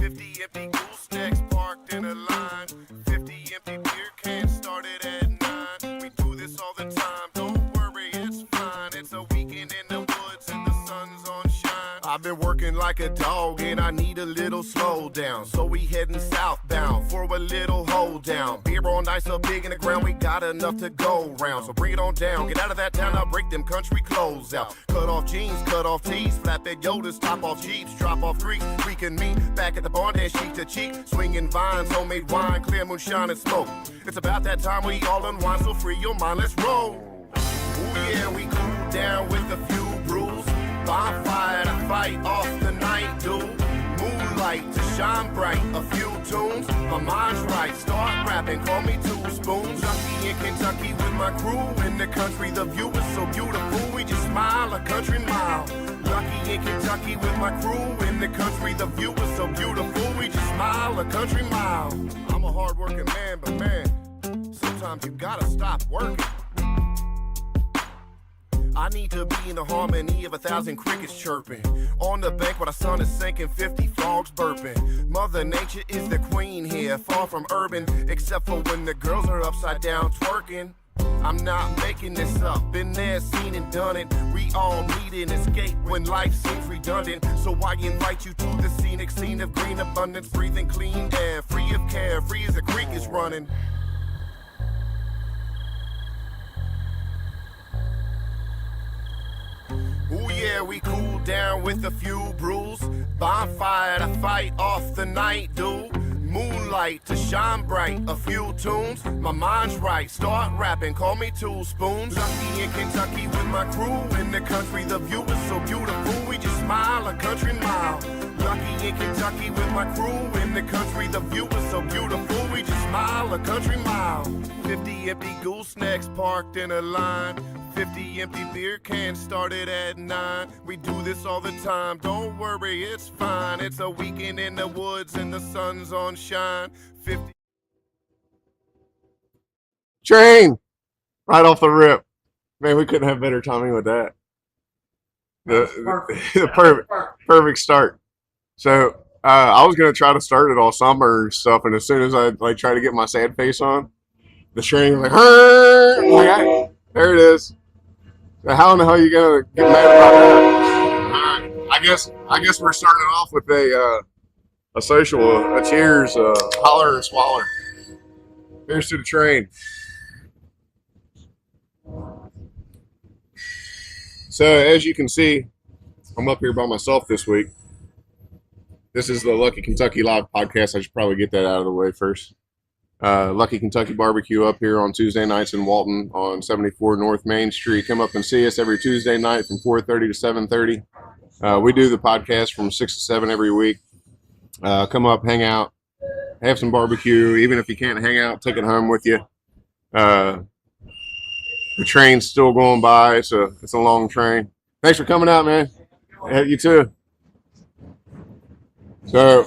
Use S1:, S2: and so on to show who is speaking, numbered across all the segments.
S1: 50 empty goosenecks parked in a line. 50 empty beer cans started at 9. We do this all the time, don't worry, it's fine. It's a weekend in the woods and the sun's on shine. I've been working like a dog and I need a little slow down. So we heading southbound for a little hold down. Beer on ice up big in the ground, we got enough to go round. So bring it on down, get out of that town, I'll break them country clothes out. Cut off jeans, cut off tees, flatbed Yodas, top off Jeeps, drop off creeks. We can meet back at the barn dance, cheek to cheek, swinging vines, homemade wine, clear moonshine and smoke. It's about that time we all unwind, so free your mind, let's roll. Ooh yeah, we cool down with a few brews. Bonfire to fight off the night, dude. Moonlight to shine bright, a few tunes. My mind's right, start rapping, call me Two Spoons. Lucky in Kentucky with my crew in the country. The view is so beautiful, we just smile a country mile. Lucky in Kentucky with my crew in the country. The view is so beautiful, we just smile a country mile. I'm a hard-working man, but man, sometimes you gotta stop working. I need to be in the harmony of 1,000 crickets chirping. On the bank where the sun is sinking, 50 frogs burping. Mother Nature is the queen here, far from urban, except for when the girls are upside down twerking. I'm not making this up, been there, seen and done it. We all need an escape when life seems redundant. So I invite you to the scenic scene of green abundance, breathing clean air, free of care, free as the creek is running. Ooh yeah, we cool down with a few brews. Bonfire to fight off the night, dude. Moonlight to shine bright, a few tunes. My mind's right, start rapping, call me Two Spoons. Lucky in Kentucky with my crew in the country. The view is so beautiful, we just smile a country mile. Lucky in Kentucky with my crew in the country. The view is so beautiful, we just smile a country mile. 50 empty goosenecks parked in a line. 50 empty beer cans started at 9. We do this all the time, don't worry, it's fine. It's a weekend in the woods and the sun's on shine. 50
S2: Train! Right off the rip. Man, we couldn't have better timing with that. The perfect start. So, I was going to try to start it all somber and stuff, and as soon as I try to get my sad face on, the train was like, there it is. How in the hell are you gonna get mad about that? I guess we're starting off with a social, a cheers, holler and swaller. Here's to the train. So as you can see, I'm up here by myself this week. This is the Lucky Kentucky Live podcast. I should probably get that out of the way first. Lucky Kentucky Barbecue up here on Tuesday nights in Walton on 74 North Main Street. Come up and see us every Tuesday night from 4:30 to 7:30. We do the podcast from 6 to 7 every week. Come up, hang out, have some barbecue. Even if you can't hang out, take it home with you. The train's still going by. It's a long train. Thanks for coming out, man. You too. So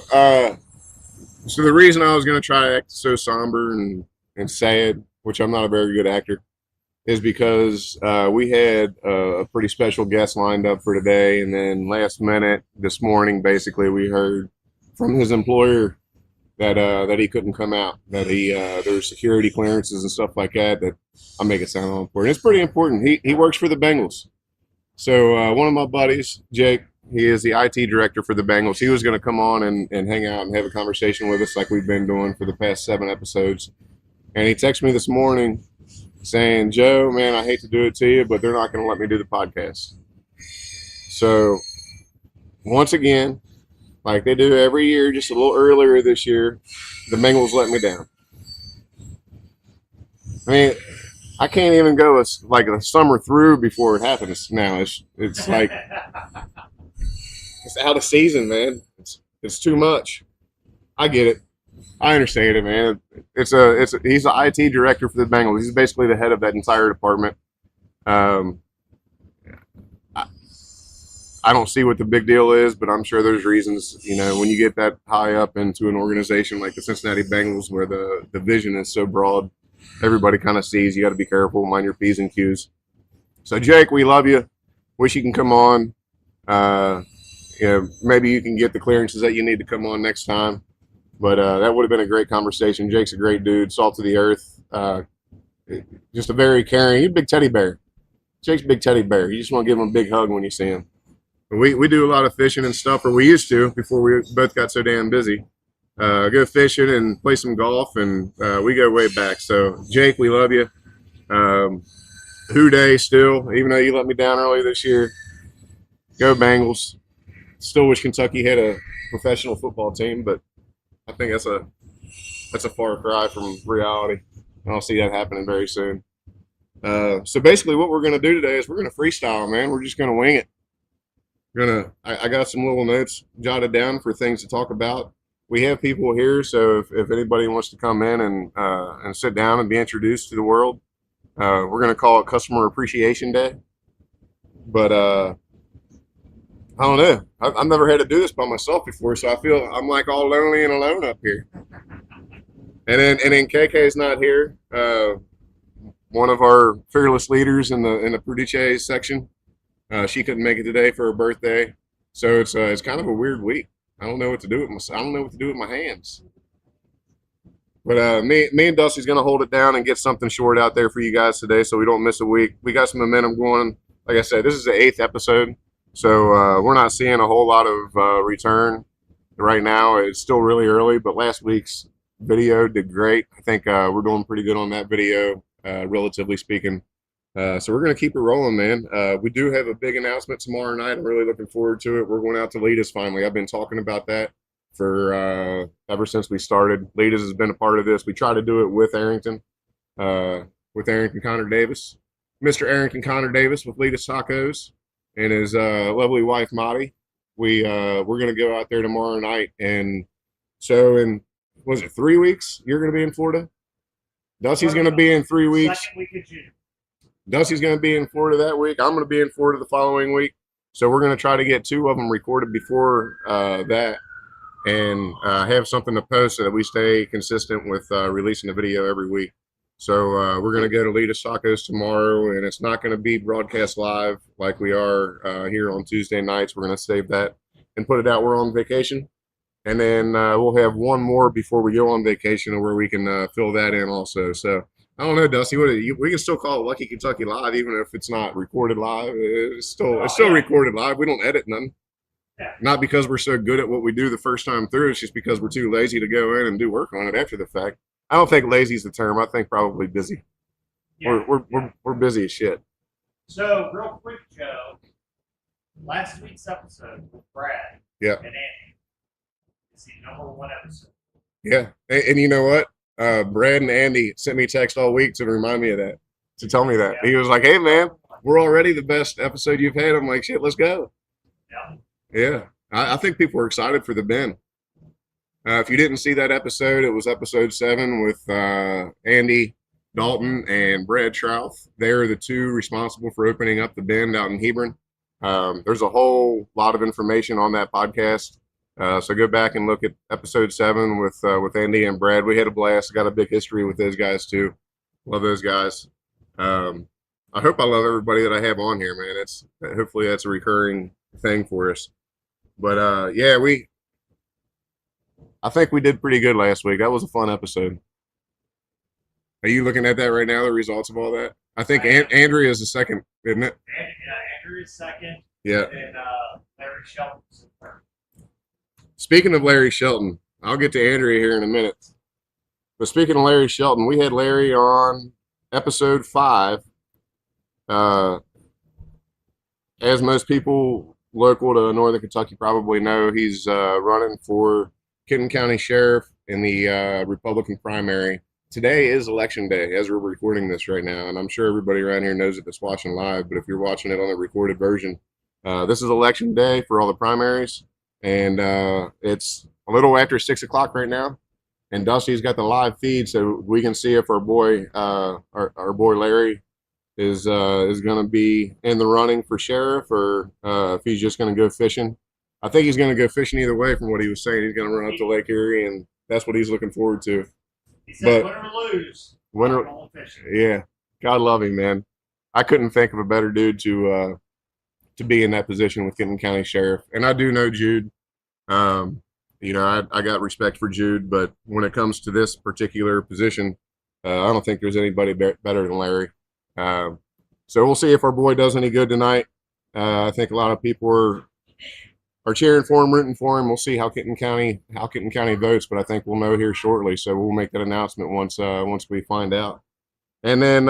S2: the reason I was going to try to act so somber and sad, which I'm not a very good actor, is because we had a pretty special guest lined up for today. And then last minute this morning, basically, we heard from his employer that he couldn't come out, that there's security clearances and stuff like that I make it sound all important. It's pretty important. He works for the Bengals. So one of my buddies, Jake, he is the IT director for the Bengals. He was going to come on and hang out and have a conversation with us like we've been doing for the past 7 episodes. And he texted me this morning saying, Joe, man, I hate to do it to you, but they're not going to let me do the podcast. So once again, like they do every year, just a little earlier this year, the Bengals let me down. I mean, I can't even go like a summer through before it happens now. It's like... It's out of season, man. It's too much. I get it. I understand it, man. He's the IT director for the Bengals. He's basically the head of that entire department. I don't see what the big deal is, but I'm sure there's reasons. You know, when you get that high up into an organization like the Cincinnati Bengals, where the vision is so broad, everybody kind of sees. You got to be careful, mind your P's and Q's. So, Jake, we love you. Wish you can come on. maybe you can get the clearances that you need to come on next time. But that would have been a great conversation. Jake's a great dude, salt of the earth, just a very caring. He's a big teddy bear. Jake's a big teddy bear. You just want to give him a big hug when you see him. We do a lot of fishing and stuff, or we used to before we both got so damn busy. Go fishing and play some golf, and we go way back. So, Jake, we love you. Who Day still, even though you let me down early this year. Go Bengals. Still wish Kentucky had a professional football team, but I think that's a far cry from reality. I don't see that happening very soon. So basically, what we're going to do today is we're going to freestyle, man. We're just going to wing it. I got some little notes jotted down for things to talk about. We have people here, so if anybody wants to come in and sit down and be introduced to the world, we're going to call it Customer Appreciation Day. But I don't know. I've never had to do this by myself before, so I feel I'm like all lonely and alone up here. And then KK's not here. One of our fearless leaders in the Produce section. She couldn't make it today for her birthday, so it's kind of a weird week. I don't know what to do with I don't know what to do with my hands. But me and Dusty's gonna hold it down and get something short out there for you guys today, so we don't miss a week. We got some momentum going. Like I said, this is the 8th episode, so we're not seeing a whole lot of return right now. It's still really early, but last week's video did great. I think we're doing pretty good on that video, relatively speaking. So we're going to keep it rolling, man. We do have a big announcement tomorrow night. I'm really looking forward to it. We're going out to Leadus finally. I've been talking about that for ever since we started. Leadus has been a part of this. We try to do it with Arrington Connor Davis. Mr. Arrington Connor Davis with Leadus Tacos and his lovely wife, Madi. We're going to go out there tomorrow night. And so was it 3 weeks you're going to be in Florida? Dusty's going to be in 3 weeks.
S3: Second week of June.
S2: Dusty's going to be in Florida that week. I'm going to be in Florida the following week. So we're going to try to get 2 of them recorded before that and have something to post so that we stay consistent with releasing a video every week. So we're going to go to Leadus Tacos tomorrow, and it's not going to be broadcast live like we are here on Tuesday nights. We're going to save that and put it out. We're on vacation. And then we'll have one more before we go on vacation where we can fill that in also. So I don't know, Dusty. We can still call it Lucky Kentucky Live, even if it's not recorded live. It's still recorded live. We don't edit none.
S3: Yeah.
S2: Not because we're so good at what we do the first time through. It's just because we're too lazy to go in and do work on it after the fact. I don't think lazy is the term. I think probably busy.
S3: Yeah.
S2: We're busy as shit.
S3: So real quick, Joe. Last week's episode with Brad
S2: Yeah.
S3: and Andy is the #1 episode.
S2: Yeah, and you know what? Brad and Andy sent me a text all week to remind me of that, to tell me that.
S3: Yeah.
S2: He was like, hey, man, we're already the best episode you've had. I'm like, shit, let's go.
S3: Yeah.
S2: Yeah, I think people are excited for the bin. If you didn't see that episode, it was episode 7 with Andy Dalton and Brad Trouth. They're the 2 responsible for opening up the bin out in Hebron. There's a whole lot of information on that podcast. So go back and look at episode 7 with Andy and Brad. We had a blast. Got a big history with those guys too. Love those guys. I hope I love everybody that I have on here, man. Hopefully that's a recurring thing for us. But yeah, I think we did pretty good last week. That was a fun episode. Are you looking at that right now? The results of all that? I think Andrea is the second, isn't it?
S3: Andrew is second.
S2: Yeah.
S3: And Larry Shelton's third.
S2: Speaking of Larry Shelton, I'll get to Andrea here in a minute. But speaking of Larry Shelton, we had Larry on episode 5. As most people local to Northern Kentucky probably know, he's running for Kenton County Sheriff in the Republican primary. Today is election day as we're recording this right now, and I'm sure everybody around here knows it that's watching live, but if you're watching it on the recorded version, this is election day for all the primaries. And it's a little after 6 o'clock right now, and Dusty's got the live feed, so we can see if our boy Larry is going to be in the running for sheriff, or if he's just going to go fishing. I think he's going to go fishing either way. From what he was saying, he's going to run up to Lake Erie, and that's what he's looking forward to.
S3: He said, win or lose,
S2: winner,
S3: going fishing.
S2: Yeah, God love him, man. I couldn't think of a better dude to to be in that position with Kenton County Sheriff. And I do know Jude. You know, I got respect for Jude, but when it comes to this particular position, I don't think there's anybody better than Larry. So we'll see if our boy does any good tonight. I think a lot of people are cheering for him, rooting for him. We'll see how Kenton County votes, but I think we'll know here shortly. So we'll make that announcement once we find out. And then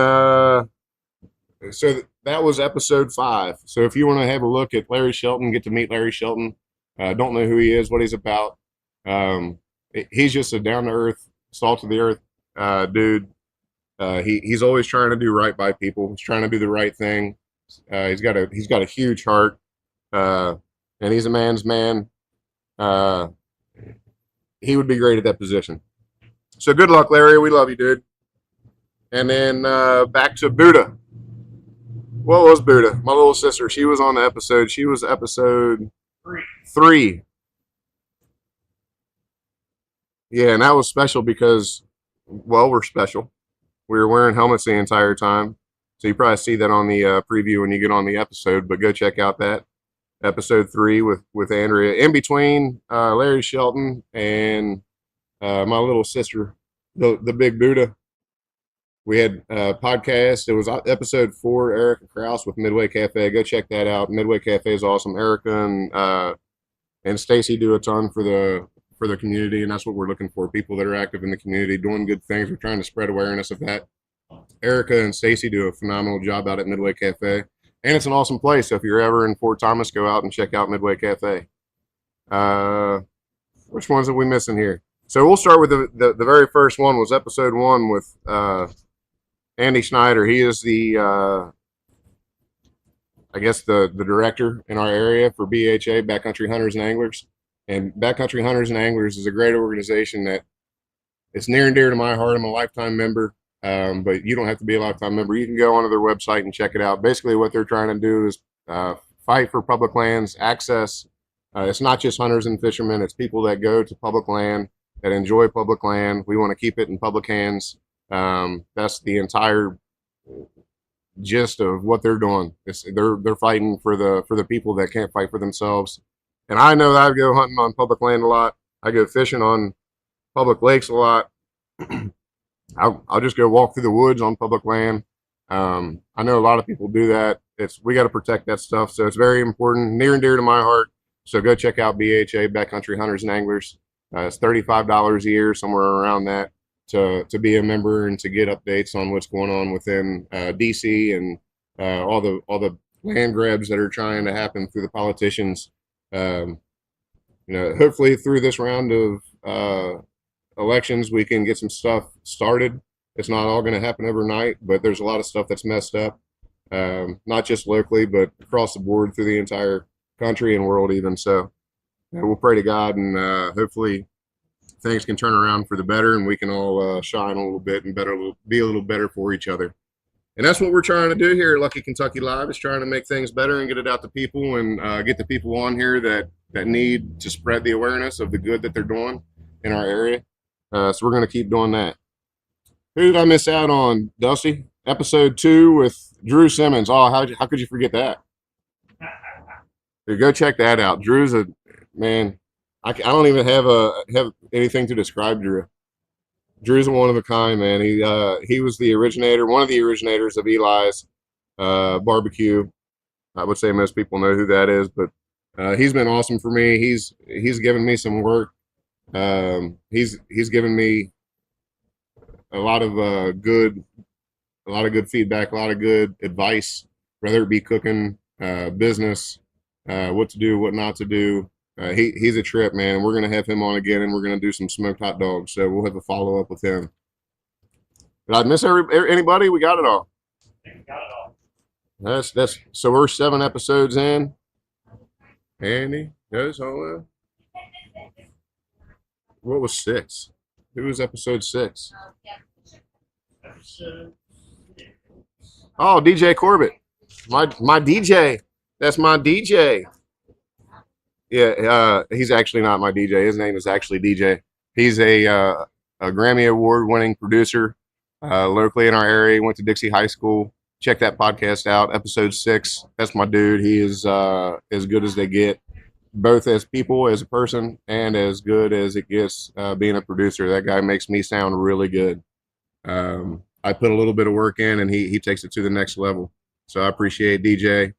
S2: so that was episode 5. So if you want to have a look at Larry Shelton, get to meet Larry Shelton. Don't know who he is, what he's about. He's just a down to earth, salt of the earth dude. He's always trying to do right by people. He's trying to do the right thing. He's got a huge heart, and he's a man's man. He would be great at that position. So good luck, Larry. We love you, dude. And then back to Buddha. What was Buddha? My little sister. She was on the episode. She was episode 3. Yeah, and that was special because, well, we're special. We were wearing helmets the entire time. So you probably see that on the preview when you get on the episode, but go check out that episode 3 with Andrea. In between Larry Shelton and my little sister, the big Buddha, we had a podcast. It was episode 4, Erica Kraus with Midway Cafe. Go check that out. Midway Cafe is awesome. Erica and Stacy do a ton for the community, and that's what we're looking for, people that are active in the community, doing good things. We're trying to spread awareness of that. Erica and Stacy do a phenomenal job out at Midway Cafe, and it's an awesome place. So if you're ever in Fort Thomas, go out and check out Midway Cafe. Which ones are we missing here? So we'll start with the very first one. Was episode 1 with Andy Schneider. He is the I guess the director in our area for BHA, Backcountry Hunters and Anglers. And Backcountry Hunters and Anglers is a great organization that it's near and dear to my heart. I'm a lifetime member, but you don't have to be a lifetime member. You can go onto their website and check it out. Basically, what they're trying to do is fight for public lands, access. It's not just hunters and fishermen. It's people that go to public land, that enjoy public land. We want to keep it in public hands. That's the entire gist of what they're doing. They're fighting for the people that can't fight for themselves. And I know that I go hunting on public land a lot. I go fishing on public lakes a lot. I'll just go walk through the woods on public land. I know a lot of people do that. We got to protect that stuff. So it's very important, near and dear to my heart. So go check out BHA, Backcountry Hunters and Anglers. It's $35 a year, somewhere around that, to be a member and to get updates on what's going on within DC and all the land grabs that are trying to happen through the politicians. Hopefully through this round of elections, we can get some stuff started. It's not all going to happen overnight, but there's a lot of stuff that's messed up, not just locally, but across the board through the entire country and world even. So we'll pray to God, and hopefully things can turn around for the better, and we can all shine a little bit and be a little better for each other. And that's what we're trying to do here at Lucky Kentucky Live, is trying to make things better and get it out to people, and get the people on here that need to spread the awareness of the good that they're doing in our area. So we're going to keep doing that. Who did I miss out on, Dusty? Episode 2 with Drew Simmons. Oh, how could you forget that? Go check that out. Drew's a man. I don't even have anything to describe Drew. Drew's a one of a kind, man. He was one of the originators of Eli's barbecue. I would say most people know who that is, but he's been awesome for me. He's given me some work. He's given me a lot of good feedback, a lot of good advice, whether it be cooking, business, what to do, what not to do. He's a trip, man. We're going to have him on again, and we're going to do some smoked hot dogs. So we'll have a follow-up with him. Did I miss anybody? We got it all.
S3: I think we got it all.
S2: So we're 7 episodes in. Andy goes home. What was 6? Who was episode 6?
S3: Episode 6.
S2: Oh, DJ Corbett. My DJ. That's my DJ. Yeah, he's actually not my DJ. His name is actually DJ. He's a Grammy Award winning producer locally in our area. He went to Dixie High School. check that podcast out. Episode 6. That's my dude. He is as good as they get, both as people, as a person, and as good as it gets being a producer. That guy makes me sound really good. I put a little bit of work in, and he takes it to the next level. So I appreciate DJ.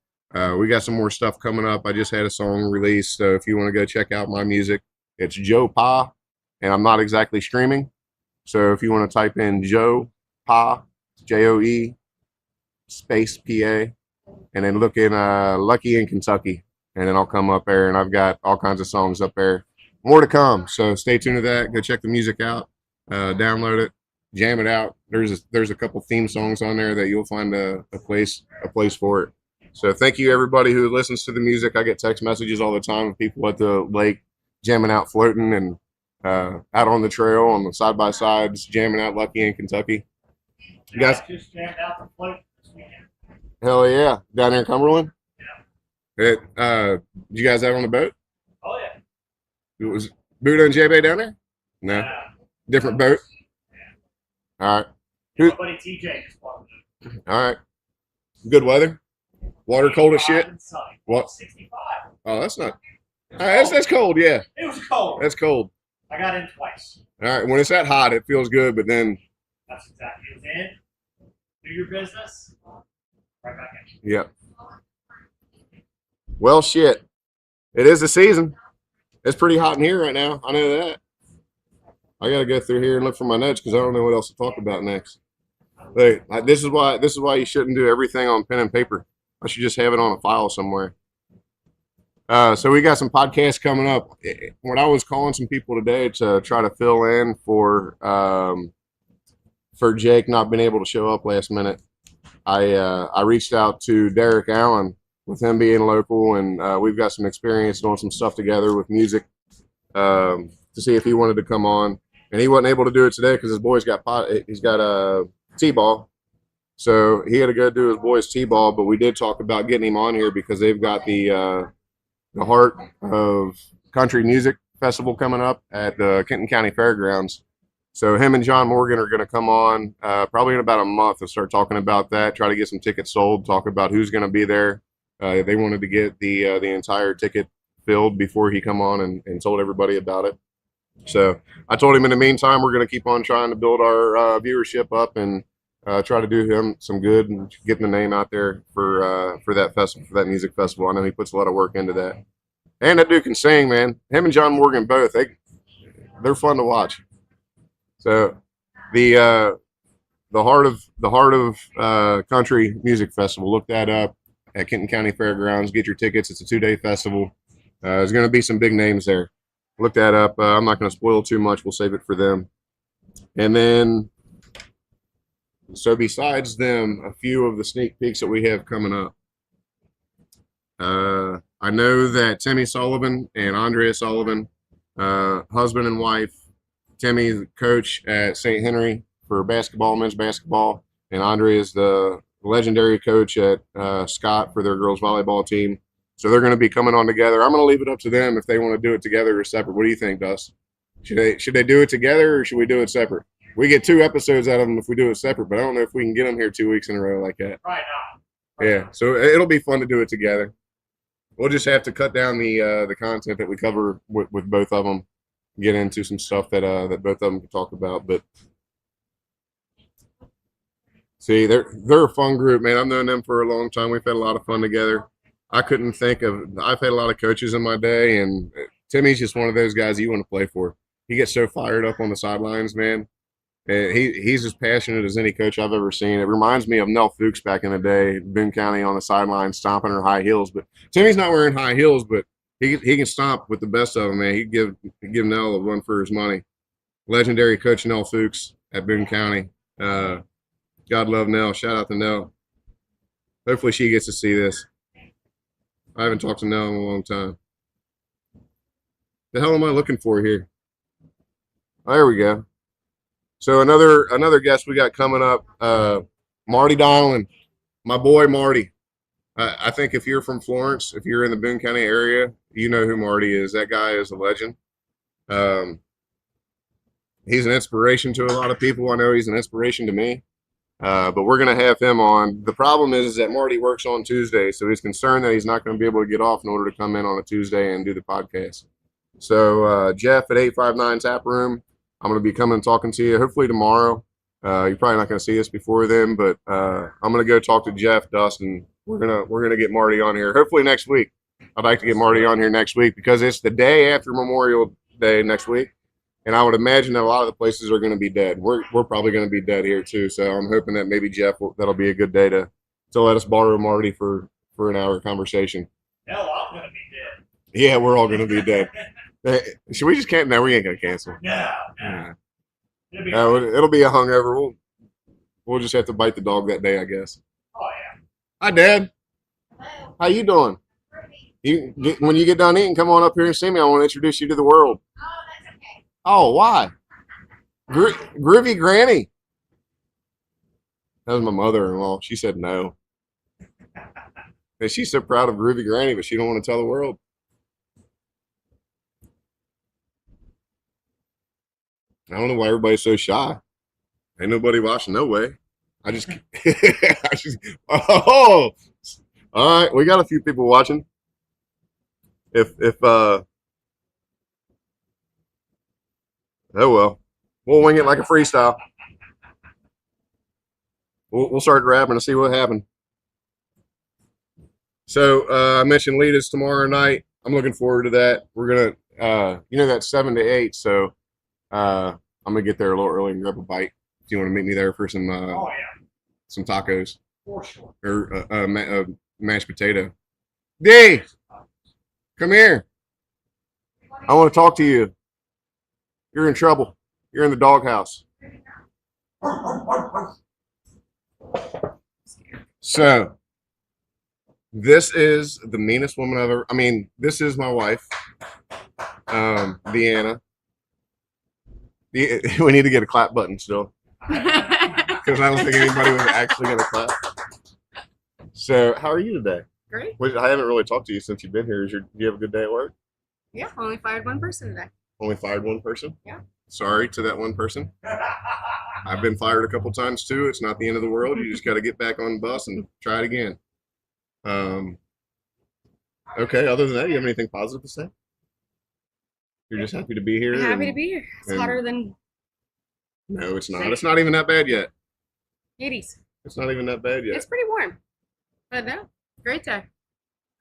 S2: We got some more stuff coming up. I just had a song released, so if you want to go check out my music, it's Joe Pa, and I'm not exactly streaming. So if you want to type in Joe Pa, Joe space PA, and then look in Lucky in Kentucky, and then I'll come up there, and I've got all kinds of songs up there. More to come, so stay tuned to that. Go check the music out, download it, jam it out. There's a couple theme songs on there that you'll find a place for it. So thank you everybody who listens to the music. I get text messages all the time of people at the lake jamming out, floating, and out on the trail on the side by sides jamming out Lucky in Kentucky. You guys
S3: just jammed out the float this weekend.
S2: Hell yeah, down there in Cumberland. Did you guys out on the boat?
S3: Oh yeah.
S2: It was Buddha and J-Bay down there? No, different boat. All right.
S3: My buddy TJ just walked in.
S2: All right. Good weather. Water cold as shit. What?
S3: 65.
S2: Oh, that's not. All right, that's cold. Yeah,
S3: It was cold.
S2: that's cold.
S3: I got in twice.
S2: All right. When it's that hot, it feels good, but then,
S3: That's exactly. It was in. Do your business. Right back in.
S2: yeah. Well, shit. It is the season. It's pretty hot in here right now. I know that. I gotta go through here and look for my notes because I don't know what else to talk about next. Hey, this is why you shouldn't do everything on pen and paper. I should just have it on a file somewhere. So we got some podcasts coming up. When I was calling some people today to try to fill in for Jake not being able to show up last minute, I reached out to Derek Allen with him being local, and we've got some experience doing some stuff together with music to see if he wanted to come on. And he wasn't able to do it today because his boy's got T-ball. So he had to go do his boy's T-ball, but we did talk about getting him on here because they've got the Heart of Country Music Festival coming up at the Kenton County Fairgrounds. So him and John Morgan are going to come on probably in about a month and start talking about that, try to get some tickets sold, talk about who's going to be there. They wanted to get the entire ticket filled before he come on and told everybody about it. So I told him in the meantime, we're going to keep on trying to build our viewership up and try to do him some good and getting the name out there for that festival, for that music festival. I know he puts a lot of work into that. And that dude can sing, man. Him and John Morgan both, they're fun to watch. So the Heart of Country Music Festival, look that up at Kenton County Fairgrounds. Get your tickets. It's a 2-day festival. There's going to be some big names there. Look that up. I'm not going to spoil too much. We'll save it for them. And then, so besides them, a few of the sneak peeks that we have coming up. I know that Timmy Sullivan and Andrea Sullivan, husband and wife, Timmy, the coach at St. Henry for basketball, men's basketball, and Andrea is the legendary coach at Scott for their girls volleyball team. So they're going to be coming on together. I'm going to leave it up to them if they want to do it together or separate. What do you think, Dust? Should they do it together or should we do it separate? We get 2 episodes out of them if we do it separate, but I don't know if we can get them here 2 weeks in a row like that.
S3: Right now.
S2: Yeah, so it'll be fun to do it together. We'll just have to cut down the content that we cover with both of them, get into some stuff that both of them can talk about. But see, they're a fun group, man. I've known them for a long time. We've had a lot of fun together. I've had a lot of coaches in my day, and Timmy's just one of those guys you want to play for. He gets so fired up on the sidelines, man. And he's as passionate as any coach I've ever seen. It reminds me of Nell Fuchs back in the day, Boone County on the sideline stomping her high heels. But Timmy's not wearing high heels, but he can stomp with the best of them, man. He'd give Nell a run for his money. Legendary coach Nell Fuchs at Boone County. God love Nell. Shout out to Nell. Hopefully she gets to see this. I haven't talked to Nell in a long time. The hell am I looking for here? Oh, there we go. So another guest we got coming up, Marty Donlan, my boy Marty. I think if you're from Florence, if you're in the Boone County area, you know who Marty is. That guy is a legend. He's an inspiration to a lot of people. I know he's an inspiration to me. But we're going to have him on. The problem is that Marty works on Tuesday, so he's concerned that he's not going to be able to get off in order to come in on a Tuesday and do the podcast. So Jeff at 859 Tap Room, I'm going to be coming and talking to you hopefully tomorrow. You're probably not going to see us before then, but I'm going to go talk to Jeff, Dustin. We're gonna get Marty on here hopefully next week. I'd like to get Marty on here next week because it's the day after Memorial Day next week, and I would imagine that a lot of the places are going to be dead. We're probably going to be dead here too, so I'm hoping that maybe Jeff that'll be a good day to let us borrow Marty for an hour conversation.
S3: Hell, I'm gonna be dead.
S2: Yeah, we're all going to be dead. Should we just can't? No, we ain't gonna cancel.
S3: No.
S2: Yeah.
S3: It'll be
S2: It'll be a hungover. We'll just have to bite the dog that day, I guess.
S3: oh yeah.
S2: Hi, Dad.
S4: Hello.
S2: How you doing?
S4: Groovy.
S2: When you get done eating, come on up here and see me. I want to introduce you to the world.
S4: Oh, that's okay.
S2: Oh, why? Groovy Granny. That was my mother-in-law. She said no. And she's so proud of Groovy Granny, but she don't want to tell the world. I don't know why everybody's so shy. Ain't nobody watching, no way. I just, oh, all right. We got a few people watching. Oh well, we'll wing it like a freestyle. We'll start rapping and see what happened. So I mentioned Lita's tomorrow night. I'm looking forward to that. We're gonna, that's 7 to 8. So I'm gonna get there a little early and grab a bite. Do you want to meet me there for some
S3: Oh yeah.
S2: some tacos
S3: For sure.
S2: or mashed potato? D, come here. I want to talk to you. You're in trouble. You're in the doghouse. So, this is the meanest woman I've ever. I mean, this is my wife, Deanna. We need to get a clap button still because I don't think anybody was actually going to clap. So, how are you today?
S5: Great.
S2: I haven't really talked to you since you've been here. Do you have a good day at work?
S5: Yeah, only fired one person today.
S2: Only fired one person?
S5: Yeah.
S2: Sorry to that one person. I've been fired a couple times too. It's not the end of the world. You just got to get back on the bus and try it again. Okay. Other than that, you have anything positive to say? You're just happy to be here.
S5: I'm happy to be here. It's
S2: and-
S5: hotter than
S2: No, it's not. It's not even that bad yet.
S5: 80s.
S2: It's not even that bad yet.
S5: It's pretty warm. But no, great day.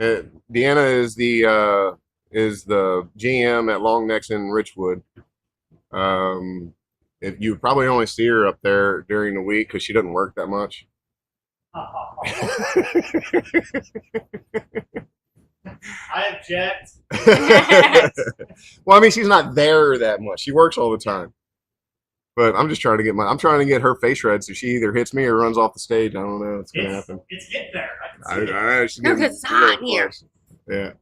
S2: Deanna is the GM at Long Necks in Richwood. You probably only see her up there during the week because she doesn't work that much.
S3: I object.
S2: Well, I mean, she's not there that much. She works all the time. But I'm just trying to I'm trying to get her face red so she either hits me or runs off the stage. I don't know what's gonna happen.
S3: It's getting there. I can see it.
S2: She's
S5: No,
S2: getting
S5: 'cause it's hot
S2: really
S5: here.
S2: close. Yeah.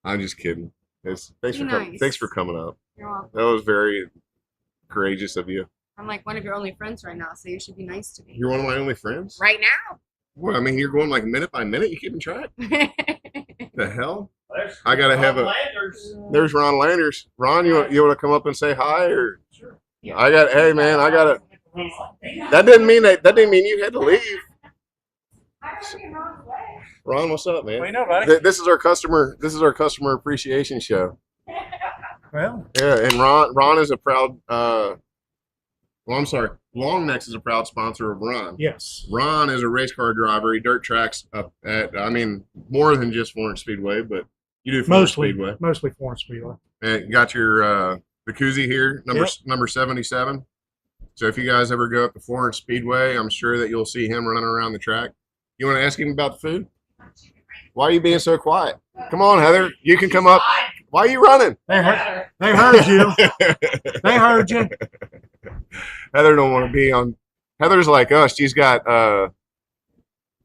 S2: I'm just kidding. Thanks
S5: Be
S2: for
S5: nice.
S2: thanks for coming up.
S5: You're welcome.
S2: That was very courageous of you.
S5: I'm like one of your only friends right now, so you should be nice to me.
S2: You're one of my only friends.
S5: Right now.
S2: Well, I mean, you're going like minute by minute. You keeping track? The hell?
S3: There's
S2: I gotta have a-
S3: Landers.
S2: There's Ron Landers. Ron, you want to come up and say hi or?
S3: Sure.
S2: Hey man, I got it.
S3: He's like, "Damn."
S2: That didn't mean you had to leave.
S4: I heard you wrong way.
S2: Ron, what's up, man?
S3: What do you know, buddy?
S2: This is our customer appreciation show.
S3: Well,
S2: Yeah, and Ron is a proud. Well, I'm sorry. Long Necks is a proud sponsor of Ron.
S3: yes.
S2: Ron is a race car driver. He dirt tracks up at. I mean, more than just Florence Speedway, but you do Florence Speedway.
S6: Mostly Florence Speedway.
S2: And you got your the koozie here, number 77. So if you guys ever go up to Florence Speedway, I'm sure that you'll see him running around the track. You want to ask him about the food? Why are you being so quiet? Come on, Heather. You can come up. Why are you running?
S6: They heard you. They heard you.
S2: Heather don't want to be on. Heather's like us. She's got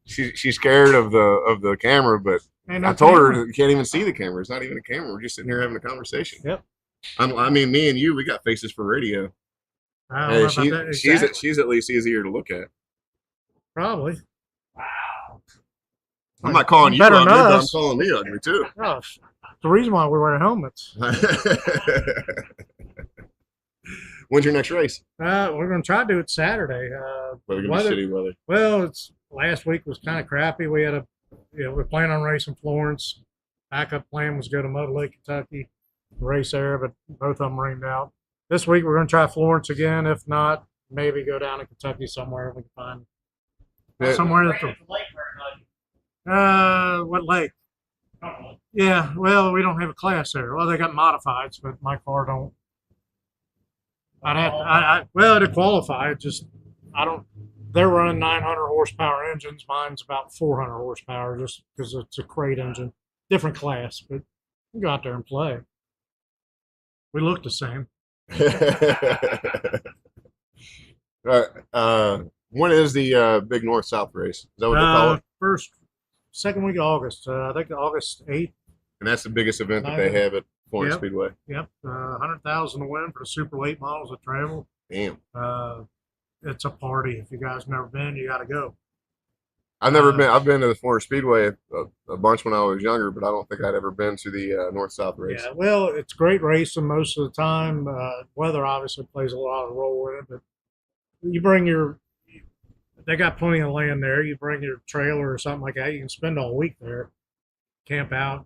S2: she's scared of the camera, but
S6: Ain't no
S2: I told her
S6: camera.
S2: that you can't even see the camera. It's not even a camera. We're just sitting here having a conversation.
S6: Yep.
S2: I mean, me and you, we got faces for radio.
S6: I don't
S2: Hey,
S6: know about that exactly.
S2: she's at least easier to look at.
S6: Probably.
S3: Wow.
S2: I'm not calling you
S6: Better
S2: ugly,
S6: than
S2: but I'm
S6: us.
S2: calling me ugly too.
S6: Oh, it's the reason why we wear helmets.
S2: When's your next race?
S6: We're going to try to do it Saturday.
S2: Weather gonna
S6: Weather-
S2: be shitty weather.
S6: Well, it's last week was kind of crappy. We had we're planning on racing Florence. Backup plan was go to Mud Lake, Kentucky, race there, but both of them rained out. This week we're going to try Florence again. If not, maybe go down to Kentucky somewhere we can find
S2: Yeah.
S6: somewhere
S3: Ran
S6: that
S3: at the lake very much.
S6: what lake?
S3: Probably.
S6: Yeah, well, we don't have a class there. Well, they got modifieds, but my car don't. I'd have to, well, to qualify, it just I don't. They're running 900 horsepower engines. Mine's about 400 horsepower, just because it's a crate engine, different class. But you go out there and play. We look the same.
S2: All right. When is the big North South race? Is that what they call it?
S6: Second week of August. I think August 8th.
S2: And that's the biggest event that they have at Florence
S6: Yep.
S2: Speedway.
S6: Yep, 100,000 to win for the super late models that travel.
S2: Damn.
S6: It's a party. If you guys never been, you got to go.
S2: I've never been. I've been to the Florence Speedway a bunch when I was younger, but I don't think I'd ever been to the North South race.
S6: Yeah, well, it's great racing most of the time. Weather obviously plays a lot of role in it, but you bring they got plenty of land there. You bring your trailer or something like that. You can spend all week there, camp out.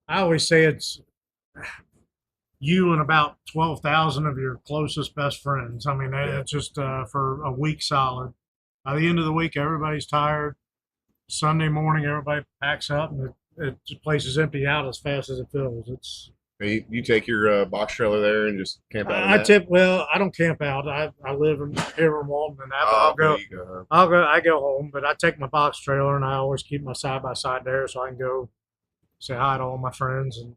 S6: I always say it's you and about 12,000 of your closest best friends. I mean, it's just for a week solid. By the end of the week, everybody's tired. Sunday morning, everybody packs up, and the place is empty out as fast as it fills. It's
S2: You take your box trailer there and just camp out.
S6: I don't camp out. I live here in Walton, and I'll go. I go home, but I take my box trailer, and I always keep my side by side there, so I can go say hi to all my friends and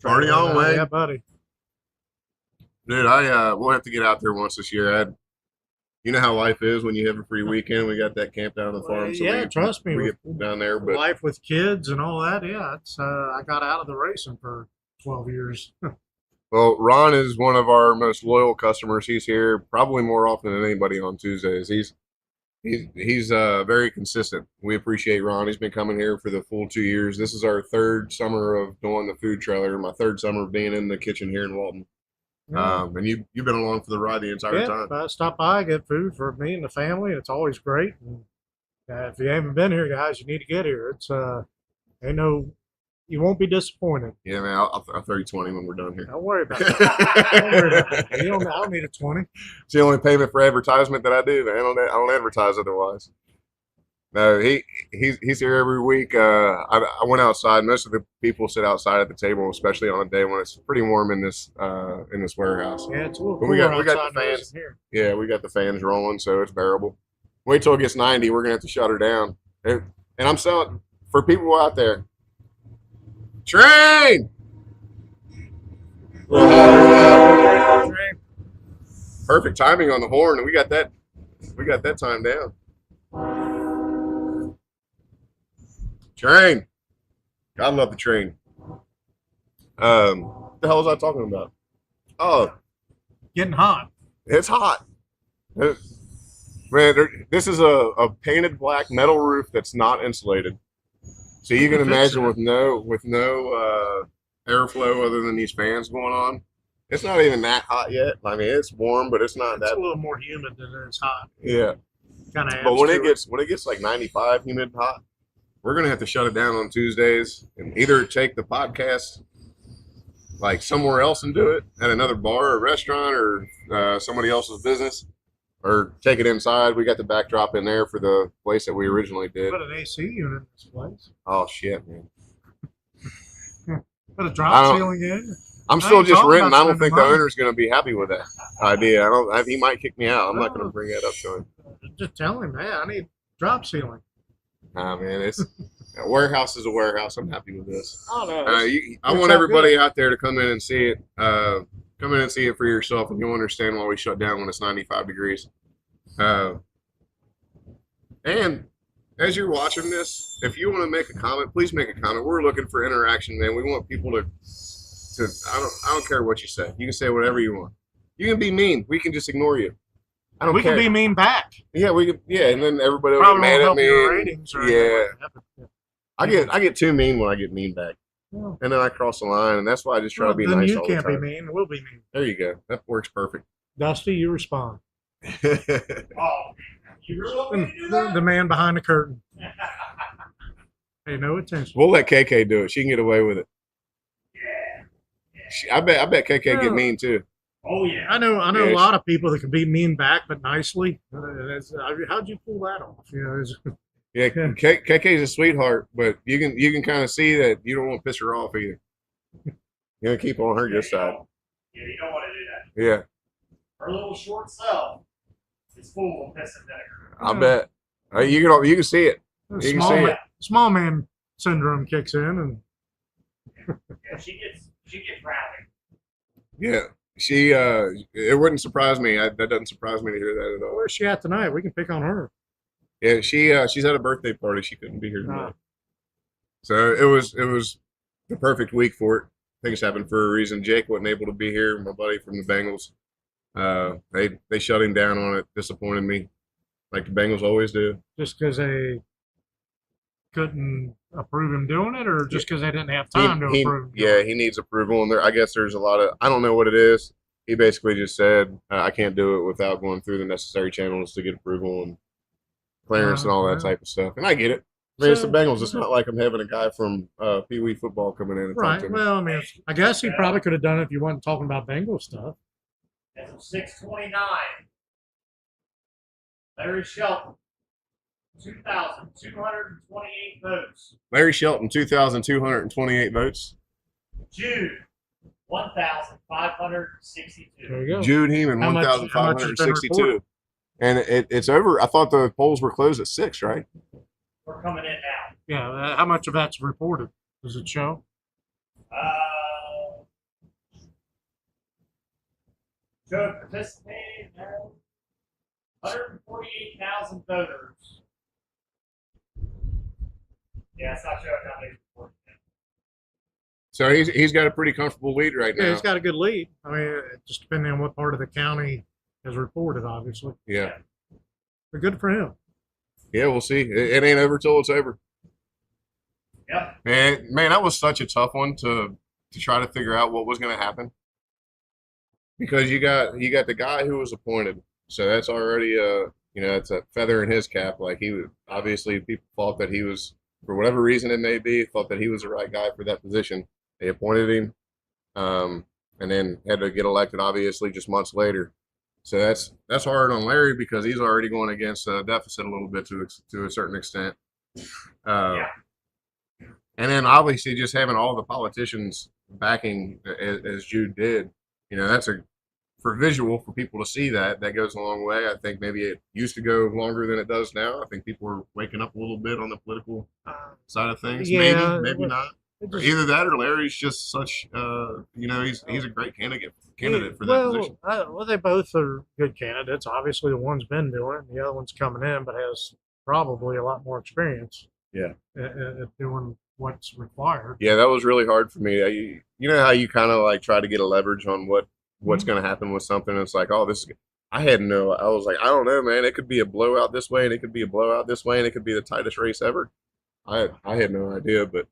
S2: Party on, way.
S6: Yeah, buddy.
S2: Dude, we'll have to get out there once this year. You know how life is when you have a free weekend. We got that camp down on the farm. So
S6: Yeah, trust me.
S2: We
S6: With
S2: get down there, but
S6: life with kids and all that, yeah, it's I got out of the racing for 12 years.
S2: well, Ron is one of our most loyal customers. He's here probably more often than anybody on Tuesdays. He's very consistent. We appreciate Ron. He's been coming here for the full 2 years. This is our third summer of doing the food trailer. My third summer of being in the kitchen here in Walton. And you've been along for the ride the entire time.
S6: I stop by, get food for me and the family. It's always great. And, if you haven't been here, guys, you need to get here. It's you won't be disappointed.
S2: Yeah, man. I'll throw you 20 when we're done here.
S6: Don't worry about it. Don't worry about it. I don't need a 20.
S2: It's the only payment for advertisement that I do, man. I don't advertise otherwise. No, he's here every week. I went outside. Most of the people sit outside at the table, especially on a day when it's pretty warm in this warehouse.
S6: Yeah, it's a little
S2: But
S6: cooler
S2: we got
S6: outside
S2: the
S6: than it is
S2: fans.
S6: in here.
S2: Yeah, we got the fans rolling, so it's bearable. Wait till it gets 90. We're gonna have to shut her down. And I'm selling for people out there. Train. Perfect timing on the horn, and we got that time down. Train. God love the train. What the hell was I talking about? Oh,
S6: Getting hot.
S2: it's hot. Man, this is a painted black metal roof that's not insulated. So you can imagine with no airflow other than these fans going on. It's not even that hot yet. I mean, it's warm, but it's not
S6: It's a
S2: that.
S6: little more humid than it's hot.
S2: Yeah.
S6: Kind of.
S2: But when it gets like 95 humid and hot, we're gonna have to shut it down on Tuesdays and either take the podcast like somewhere else and do it at another bar or restaurant or somebody else's business, or take it inside. We got the backdrop in there for the place that we originally did.
S6: Put an AC unit in this place.
S2: Oh shit, man!
S6: Put a
S2: I
S6: drop
S2: don't-
S6: ceiling in.
S2: I'm
S6: I
S2: still
S6: ain't
S2: just
S6: talking
S2: renting.
S6: about
S2: I don't think the
S6: spending money.
S2: owner's gonna be happy with that idea. He might kick me out. I'm not gonna bring that up to him.
S6: Just tell him, hey, I need drop ceiling.
S2: Nah, man, it's a warehouse is a warehouse. I'm happy with this.
S6: Oh no.
S2: I
S6: it's
S2: want
S6: all
S2: everybody out there to come in and see it. Come in and see it for yourself, and you'll understand why we shut down when it's 95 degrees. And as you're watching this, if you want to make a comment, please make a comment. We're looking for interaction, man. We want people to I don't care what you say. You can say whatever you want. You can be mean. We can just ignore you. I don't
S6: we
S2: care.
S6: can be mean back.
S2: Yeah, we can. Yeah, and then everybody will get
S6: Probably
S2: mad
S6: won't
S2: at
S6: help your
S2: me.
S6: ratings or
S2: Yeah.
S6: anything like that, but,
S2: I get too mean when I get mean back,
S6: well,
S2: and then I cross the line, and that's why I just try to be
S6: then
S2: nice
S6: you
S2: all
S6: can't
S2: the
S6: be
S2: time.
S6: mean. We'll be mean.
S2: There you go. That works perfect.
S6: Dusty, you respond.
S3: Oh, you really want me to do
S6: The
S3: that?
S6: man behind the curtain. Pay no attention.
S2: We'll let KK do it. She can get away with it.
S3: Yeah.
S2: I bet KK get
S6: Well,
S2: mean too.
S3: Oh yeah.
S6: I know
S2: Yeah,
S6: a lot of people that can be mean back, but nicely. How'd you pull that off? You know,
S2: Yeah,
S6: Yeah.
S2: KK's a sweetheart, but you can kind of see that you don't want to piss her off either. You're gonna keep on her good side.
S3: Yeah, you don't want to do that.
S2: Yeah,
S3: Her little short self is full of piss and vinegar.
S2: I bet. You can see it. You can
S6: small
S2: see
S6: man,
S2: it.
S6: small man syndrome kicks in, and
S3: Yeah, she gets rowdy.
S2: Yeah, she. It wouldn't surprise me. That doesn't surprise me to hear that at all.
S6: where's she at tonight? We can pick on her.
S2: Yeah, she's at a birthday party. She couldn't be here tonight.
S6: Ah.
S2: So it was the perfect week for it. Things happen for a reason. Jake wasn't able to be here. My buddy from the Bengals. They shut him down on it. Disappointed me, like the Bengals always do.
S6: Just because they couldn't approve him doing it, or just because they didn't have time to approve him?
S2: Yeah, he needs approval, and I guess there's a lot of I don't know what it is. He basically just said I can't do it without going through the necessary channels to get approval and clearance and all that
S6: Yeah.
S2: type of stuff. And I get it. I mean, it's the
S6: So-
S2: Bengals. It's not like I'm having a guy from Pee Wee football coming in and talk
S6: Right.
S2: to me.
S6: Well, I mean, I guess he probably could have done it if you wasn't talking about Bengal stuff.
S3: As of 6:29, Larry Shelton, 2,228 votes.
S2: Larry Shelton, 2,228 votes.
S3: Jude, 1,562.
S6: There you go.
S2: Jude Heeman,
S6: How much has been
S2: 1,562.
S6: reported?
S2: And it's over. I thought the polls were closed at 6, right?
S3: We're coming in now.
S6: Yeah. How much of that's reported? Does it show?
S3: Joe participated. 148,000 voters. Yeah, it's not showing how many reported.
S2: So he's got a pretty comfortable lead right
S6: Yeah,
S2: now.
S6: he's got a good lead. I mean, just depending on what part of the county is reported, obviously.
S2: Yeah.
S6: But good for him.
S2: Yeah, we'll see. It ain't over till it's over.
S3: Yep.
S2: Man, that was such a tough one to try to figure out what was going to happen, because you got the guy who was appointed, so that's already it's a feather in his cap. Like he was obviously, people thought that he was, for whatever reason it may be, thought that he was the right guy for that position. They appointed him, and then had to get elected obviously just months later. So that's hard on Larry because he's already going against a deficit a little bit to a certain extent.
S3: Yeah.
S2: And then obviously just having all the politicians backing as Jude did, that's for visual for people to see that goes a long way. I think maybe it used to go longer than it does now. I think people are waking up a little bit on the political side of things.
S6: Yeah,
S2: maybe not.
S6: It
S2: Or
S6: just-
S2: either that or Larry's just such, he's a great candidate for that position.
S6: Well, they both are good candidates. Obviously, the one's been doing it, and the other one's coming in, but has probably a lot more experience.
S2: Yeah.
S6: At doing what's required.
S2: Yeah, that was really hard for me. You know how you kind of like try to get a leverage on what's going to happen with something. It's like, oh, I was like, I don't know, man. It could be a blowout this way, and it could be a blowout this way, and it could be the tightest race ever. I had no idea, but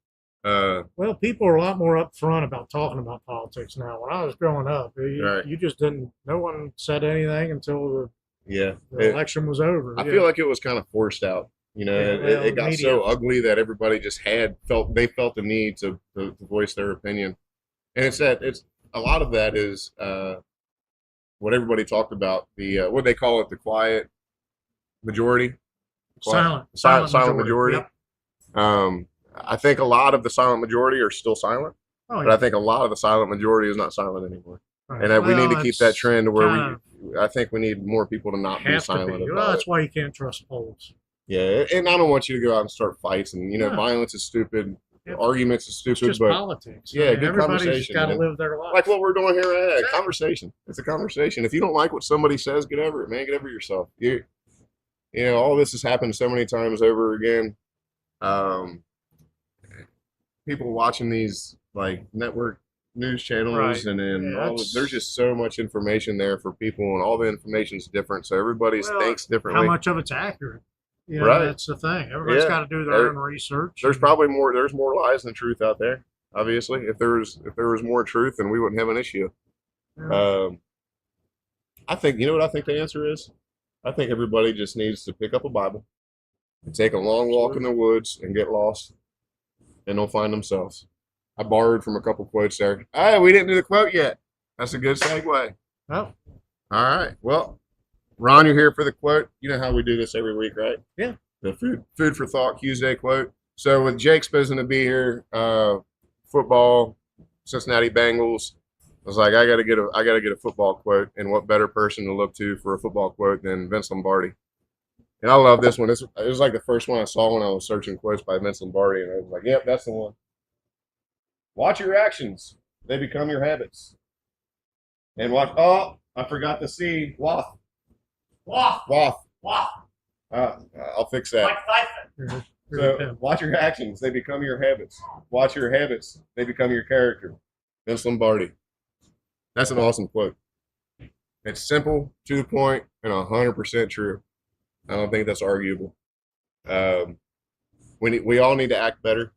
S6: Well, people are a lot more upfront about talking about politics now. When I was growing up,
S2: Right.
S6: you just didn't. No one said anything until
S2: yeah,
S6: the election was over.
S2: I
S6: Yeah.
S2: feel like it was kind of forced out.
S6: Yeah,
S2: It got
S6: media.
S2: so ugly that everybody just felt the need to voice their opinion, and it's a lot of that is what everybody talked about, the what they call it, the quiet majority, silent majority.
S6: Yep.
S2: I think a lot of the silent majority are still silent,
S6: Oh,
S2: but I think a lot of the silent majority is not silent anymore,
S6: right.
S2: and we need to
S6: Well,
S2: keep that
S6: it's
S2: trend where
S6: kind
S2: I think we need more people to not be
S6: have to
S2: silent
S6: be.
S2: about
S6: Well,
S2: it.
S6: that's why you can't trust polls.
S2: Yeah, and I don't want you to go out and start fights, and
S6: No.
S2: violence is stupid,
S6: Yep.
S2: arguments is
S6: It's
S2: stupid,
S6: just
S2: but
S6: politics.
S2: yeah, good
S6: everybody's
S2: conversation,
S6: got to
S2: man.
S6: live their life.
S2: like what we're doing here,
S6: Exactly.
S2: conversation. It's a conversation. If you don't like what somebody says, get over it, man. Get over yourself. All this has happened so many times over again. People watching these like network news channels,
S6: Right.
S2: and then
S6: Yeah,
S2: there's just so much information there for people, and all the information's different, so everybody
S6: Well,
S2: thinks
S6: How
S2: differently.
S6: much of it's accurate?
S2: Right.
S6: That's the thing. Everybody's
S2: Yeah.
S6: got to do their own research.
S2: There's probably there's more lies than truth out there. Obviously, if there was more truth, then we wouldn't have an issue.
S6: Yeah.
S2: I think you know what I think the answer is. I think everybody just needs to pick up a Bible and take a long walk in the woods and get lost, and they'll find themselves. I borrowed from a couple quotes there. Hey, we didn't do the quote yet. That's a good segue.
S6: Oh,
S2: All right. Well, Ron, you're here for the quote. You know how we do this every week, right?
S6: Yeah.
S2: The food for thought Tuesday quote. So with Jake supposed to be here, football, Cincinnati Bengals. I was like, I gotta get a football quote, and what better person to look to for a football quote than Vince Lombardi? And I love this one. It was like the first one I saw when I was searching quotes by Vince Lombardi, and I was like, yep, that's the one. Watch your actions; they become your habits. And watch. Oh, I forgot the C. Wath.
S3: Waff,
S2: Wath.
S3: waff,
S2: I'll fix that.
S3: like Typhon.
S2: So watch your actions; they become your habits. Watch your habits; they become your character. Vince Lombardi. That's an awesome quote. It's simple, to the point, and 100% true. I don't think that's arguable. We all need to act better,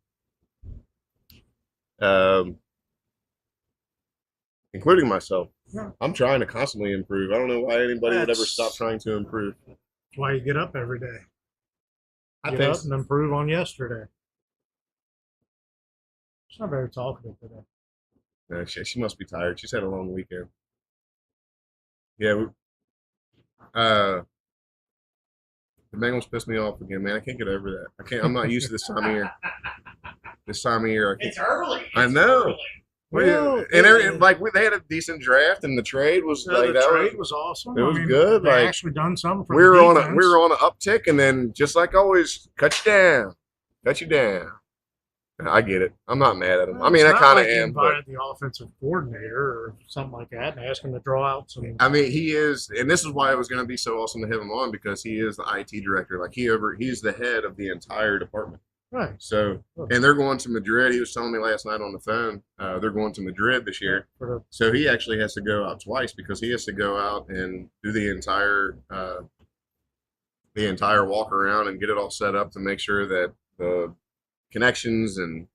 S2: including myself.
S6: Yeah.
S2: I'm trying to constantly improve. I don't know why anybody would ever
S6: That's-
S2: stop trying to improve.
S6: That's why you get up every day.
S2: I
S6: Get
S2: think
S6: up and improve on yesterday. It's not very talkative today.
S2: she must be tired. She's had a long weekend. Yeah. The Bengals pissed me off again, man. I can't get over that. I can't. I'm not used to this time of year. This time of year, I can't.
S3: It's early.
S2: I
S3: It's
S2: know.
S3: early.
S6: Well,
S2: They had a decent draft, and the trade was
S6: So
S2: like
S6: the
S2: that.
S6: trade was awesome.
S2: it was good,
S6: They
S2: like,
S6: actually done something for
S2: We were
S6: the
S2: on
S6: defense.
S2: an uptick, and then just like always, cut you down. I get it. I'm not mad at him. I mean,
S6: It's
S2: I
S6: not
S2: kind of
S6: like you
S2: am, but
S6: invited the offensive coordinator or something like that and asked him to draw out some.
S2: I mean, he is, and this is why it was going to be so awesome to have him on, because he is the IT director. Like he's the head of the entire department.
S6: Right.
S2: So, and they're going to Madrid. He was telling me last night on the phone. They're going to Madrid this year.
S6: For
S2: So he actually has to go out twice, because he has to go out and do the entire walk around and get it all set up to make sure that the connections, and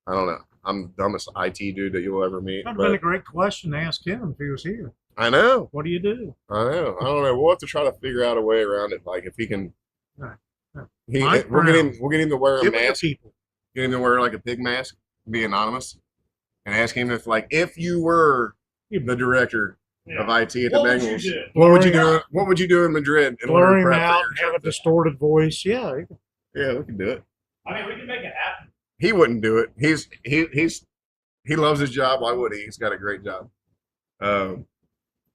S2: I don't know. I'm the dumbest IT dude that you'll ever meet.
S6: That would have been a
S2: But
S6: great question to ask him if he was here.
S2: I know.
S6: What do you do?
S2: I know. I don't know. We'll have to try to figure out a way around it. Like if he can,
S6: Right.
S2: we'll
S6: Mike
S2: get him to wear a
S6: Give it to
S2: mask.
S6: people.
S2: Get him to wear like a pig mask, be anonymous, and ask him if you were the director
S3: Yeah.
S2: of IT at the
S3: What would you
S2: Bengals,
S3: do?
S2: what would you do? What would you do in Madrid in order
S6: Blur
S2: to
S6: him
S2: prep
S6: out,
S2: for your
S6: have a
S2: trip?
S6: distorted voice. Yeah.
S2: Yeah, we can do it.
S3: I mean, we can make it happen.
S2: He wouldn't do it. He loves his job. Why would he? He's got a great job, and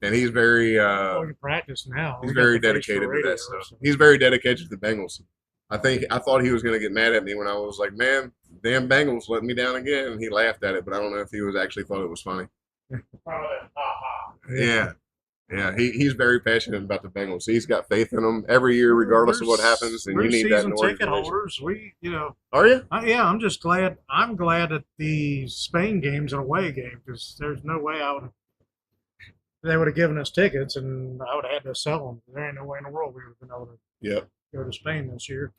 S2: he's very
S6: Well, you practice now.
S2: he's
S6: We got
S2: very
S6: the face for
S2: dedicated to
S6: radio,
S2: that stuff.
S6: so-
S2: He's very dedicated to the Bengals. I thought he was going to get mad at me when I was like, "Man, damn Bengals let me down again," and he laughed at it. But I don't know if he was actually thought it was funny.
S3: Probably. Ha
S2: Yeah. He's very passionate about the Bengals. He's got faith in them every year, regardless of what happens, and
S6: We're
S2: you need that in
S6: season
S2: the
S6: ticket
S2: organization.
S6: holders.
S2: Are you?
S6: Yeah, I'm just glad. I'm glad that the Spain game's an away game because there's no way they would have given us tickets and I would have had to sell them. There ain't no way in the world we would have been able to
S2: Yep.
S6: go to Spain this year.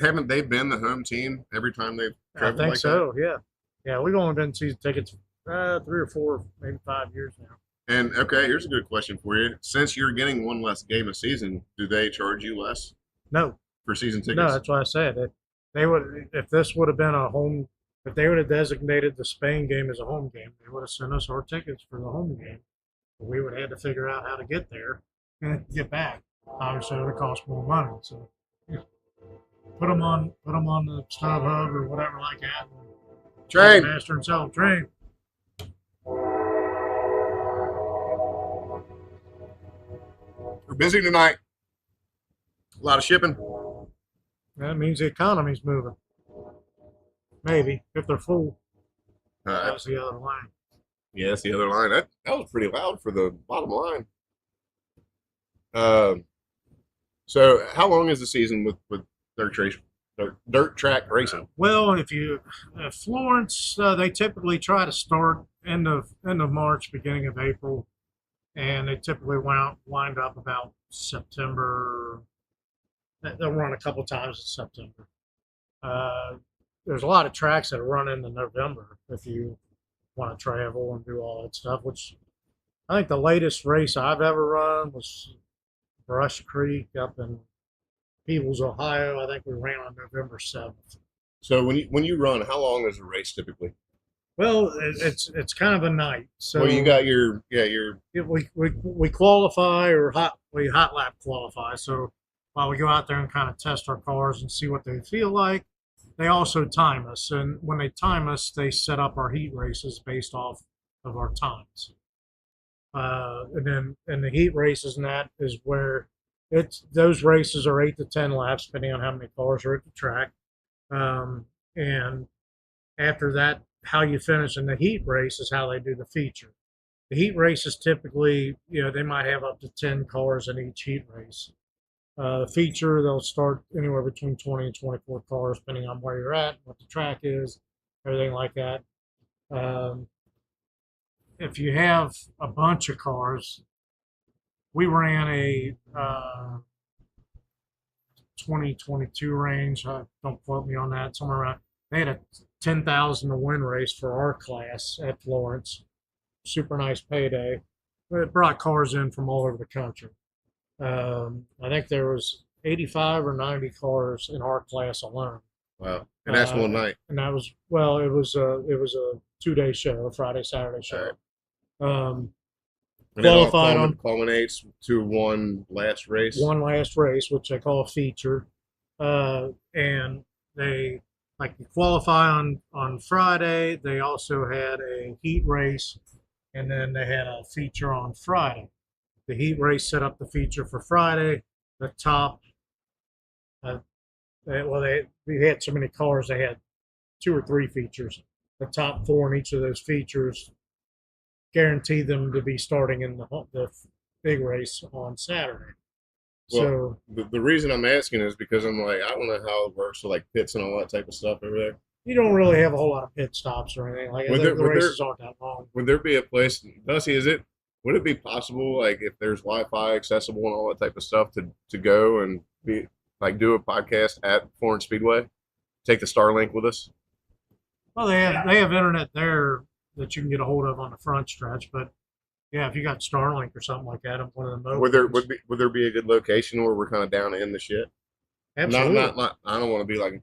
S2: Haven't they been the home team every time they've
S6: I
S2: traveled
S6: think
S2: like
S6: so. Yeah, yeah. We've only been season tickets 3 or 4, maybe 5 years now.
S2: that? And okay, here's a good question for you. Since you're getting one less game a season, do they charge you less
S6: No,
S2: for season tickets?
S6: no, that's what I said. They would if this would have been a home. If they would have designated the Spain game as a home game, they would have sent us our tickets for the home game. But we would have had to figure out how to get there and get back. Obviously, it would cost more money. So put them on the StubHub or whatever like that.
S2: Train.
S6: Master and sell them. Train.
S2: We're busy tonight. A lot of shipping.
S6: That means the economy's moving. Maybe if they're full. That's the other line.
S2: Yeah, that's the other line. That was pretty loud for the bottom line. So how long is the season with dirt track racing?
S6: Well, if you Florence, they typically try to start end of March, beginning of April, and they typically wind up about September. They'll run a couple times in September. There's a lot of tracks that run into November if you want to travel and do all that stuff, which I think the latest race I've ever run was Brush Creek up in Peebles, Ohio. I think we ran on November 7th.
S2: So when you run, how long is a race typically?
S6: Well, it's kind of a night. So
S2: Well, you got your
S6: we qualify or we hot lap qualify. So while we go out there and kind of test our cars and see what they feel like, they also time us. And when they time us, they set up our heat races based off of our times. And then in the heat races, and that is where those races are 8 to 10 laps, depending on how many cars are at the track. And after that, how you finish in the heat race is how they do the feature. The heat races typically, they might have up to 10 cars in each heat race. The feature, they'll start anywhere between 20 and 24 cars, depending on where you're at, what the track is, everything like that. If you have a bunch of cars, we ran a 2022 range. Don't quote me on that. Somewhere around. They had a 10,000 to win race for our class at Florence. Super nice payday. It brought cars in from all over the country. I think there was 85 or 90 cars in our class alone.
S2: wow, and that's one night.
S6: And that was it was a 2-day show, a Friday Saturday show.
S2: And it all
S6: Qualified on
S2: culminates to one last race.
S6: one last race, which they call a feature, and they you qualify on Friday. They also had a heat race, and then they had a feature on Friday. The heat race set up the feature for Friday. The top, we had so many cars, they had 2 or 3 features. The top 4 in each of those features guaranteed them to be starting in the big race on Saturday.
S2: Well,
S6: So
S2: the reason I'm asking is because I'm like, I don't know how it works with like pits and all that type of stuff over there.
S6: you don't really have a whole lot of pit stops or anything like that. The races aren't that long.
S2: Would there be a place, Dusty, would it be possible, like if there's Wi-Fi accessible and all that type of stuff to go and be like do a podcast at Florence Speedway? Take the Starlink with us?
S6: Well, they have internet there that you can get a hold of on the front stretch, but yeah, if you got Starlink or something like that, one of the mobiles.
S2: Would there be a good location where we're kind of down in the shit?
S6: Absolutely.
S2: Not I don't want to be like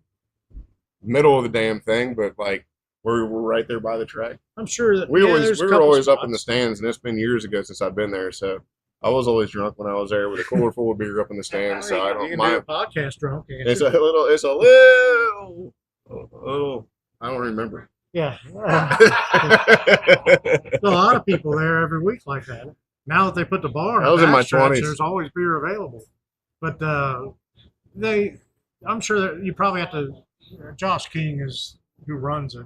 S2: middle of the damn thing, but like we're right there by the track.
S6: I'm sure that
S2: We were always up in the
S6: spots.
S2: stands, and it's been years ago since I've been there. So I was always drunk when I was there with a cooler full of beer up in the stands. So I
S6: You
S2: don't
S6: can
S2: mind.
S6: do a podcast drunk. Can't
S2: It's
S6: you?
S2: a little. I don't remember.
S6: Yeah. There's a lot of people there every week like that. Now that they put the bar,
S2: I was in my
S6: backstretch,
S2: 20s.
S6: There's always beer available, but I'm sure that you probably have to. Josh King is who runs it.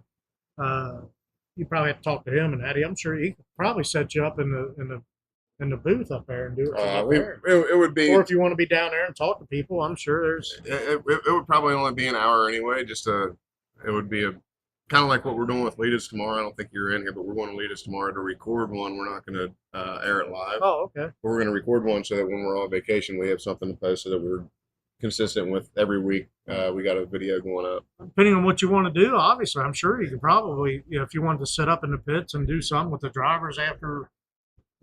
S6: You probably have to talk to him and Eddie. I'm sure he could probably set you up in the booth up there and do it. From up there.
S2: It would be.
S6: Or if you want to be down there and talk to people, I'm sure there's.
S2: It would probably only be an hour anyway. It would be a kind of like what we're doing with Lead Us tomorrow. I don't think you're in here, but we're going to Lead Us tomorrow to record one. We're not going to air it live.
S6: Oh, okay.
S2: But we're going to record one so that when we're on vacation, we have something to post so that we're consistent with every week. We got a video going up.
S6: Depending on what you want to do, obviously, I'm sure you could probably, if you wanted to set up in the pits and do something with the drivers after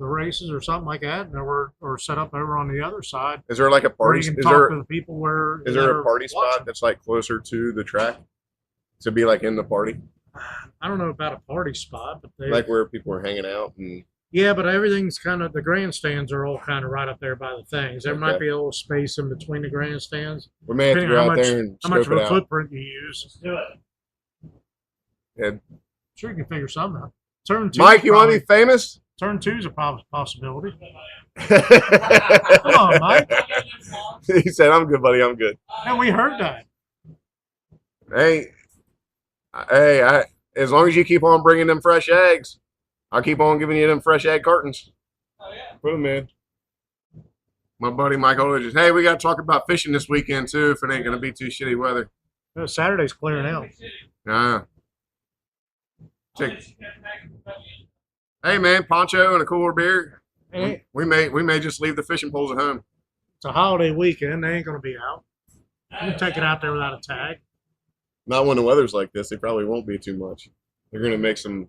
S6: the races or something like that, or set up over on the other side.
S2: Is there like a
S6: Where
S2: party?
S6: you can
S2: Is
S6: talk
S2: there
S6: to the people where
S2: is there
S6: that
S2: a
S6: are
S2: party spot
S6: watching.
S2: that's like closer to the track to be like in the party,
S6: I don't know about a party spot, but
S2: like where people are hanging out and
S6: yeah, but everything's kind of the grandstands are all kind of right up there by the things. There might
S2: Okay.
S6: be a little space in between the grandstands.
S2: we may have to
S6: Depending
S2: go
S6: on
S2: out there and
S6: how much
S2: scope
S6: of
S2: it
S6: a
S2: out.
S6: footprint you use.
S3: Do it.
S2: Yeah.
S6: Sure, you can figure something out. Turn two.
S2: Mike, you want to be famous?
S6: Turn 2's a possibility.
S2: Come
S6: on, Mike.
S2: He said, "I'm good, buddy. I'm good."
S6: And we heard that.
S2: Hey, as long as you keep on bringing them fresh eggs, I'll keep on giving you them fresh egg cartons.
S3: Oh yeah.
S2: Put them in. My buddy Mike Oldridge, hey, we got to talk about fishing this weekend too. If it ain't gonna be too shitty weather.
S6: Saturday's clearing out.
S2: Hey man, poncho and a cooler beer.
S6: Hey,
S2: We may just leave the fishing poles at home.
S6: it's a holiday weekend. They ain't going to be out. You can take it out there without a tag.
S2: Not when the weather's like this. They probably won't be too much. They're gonna make some.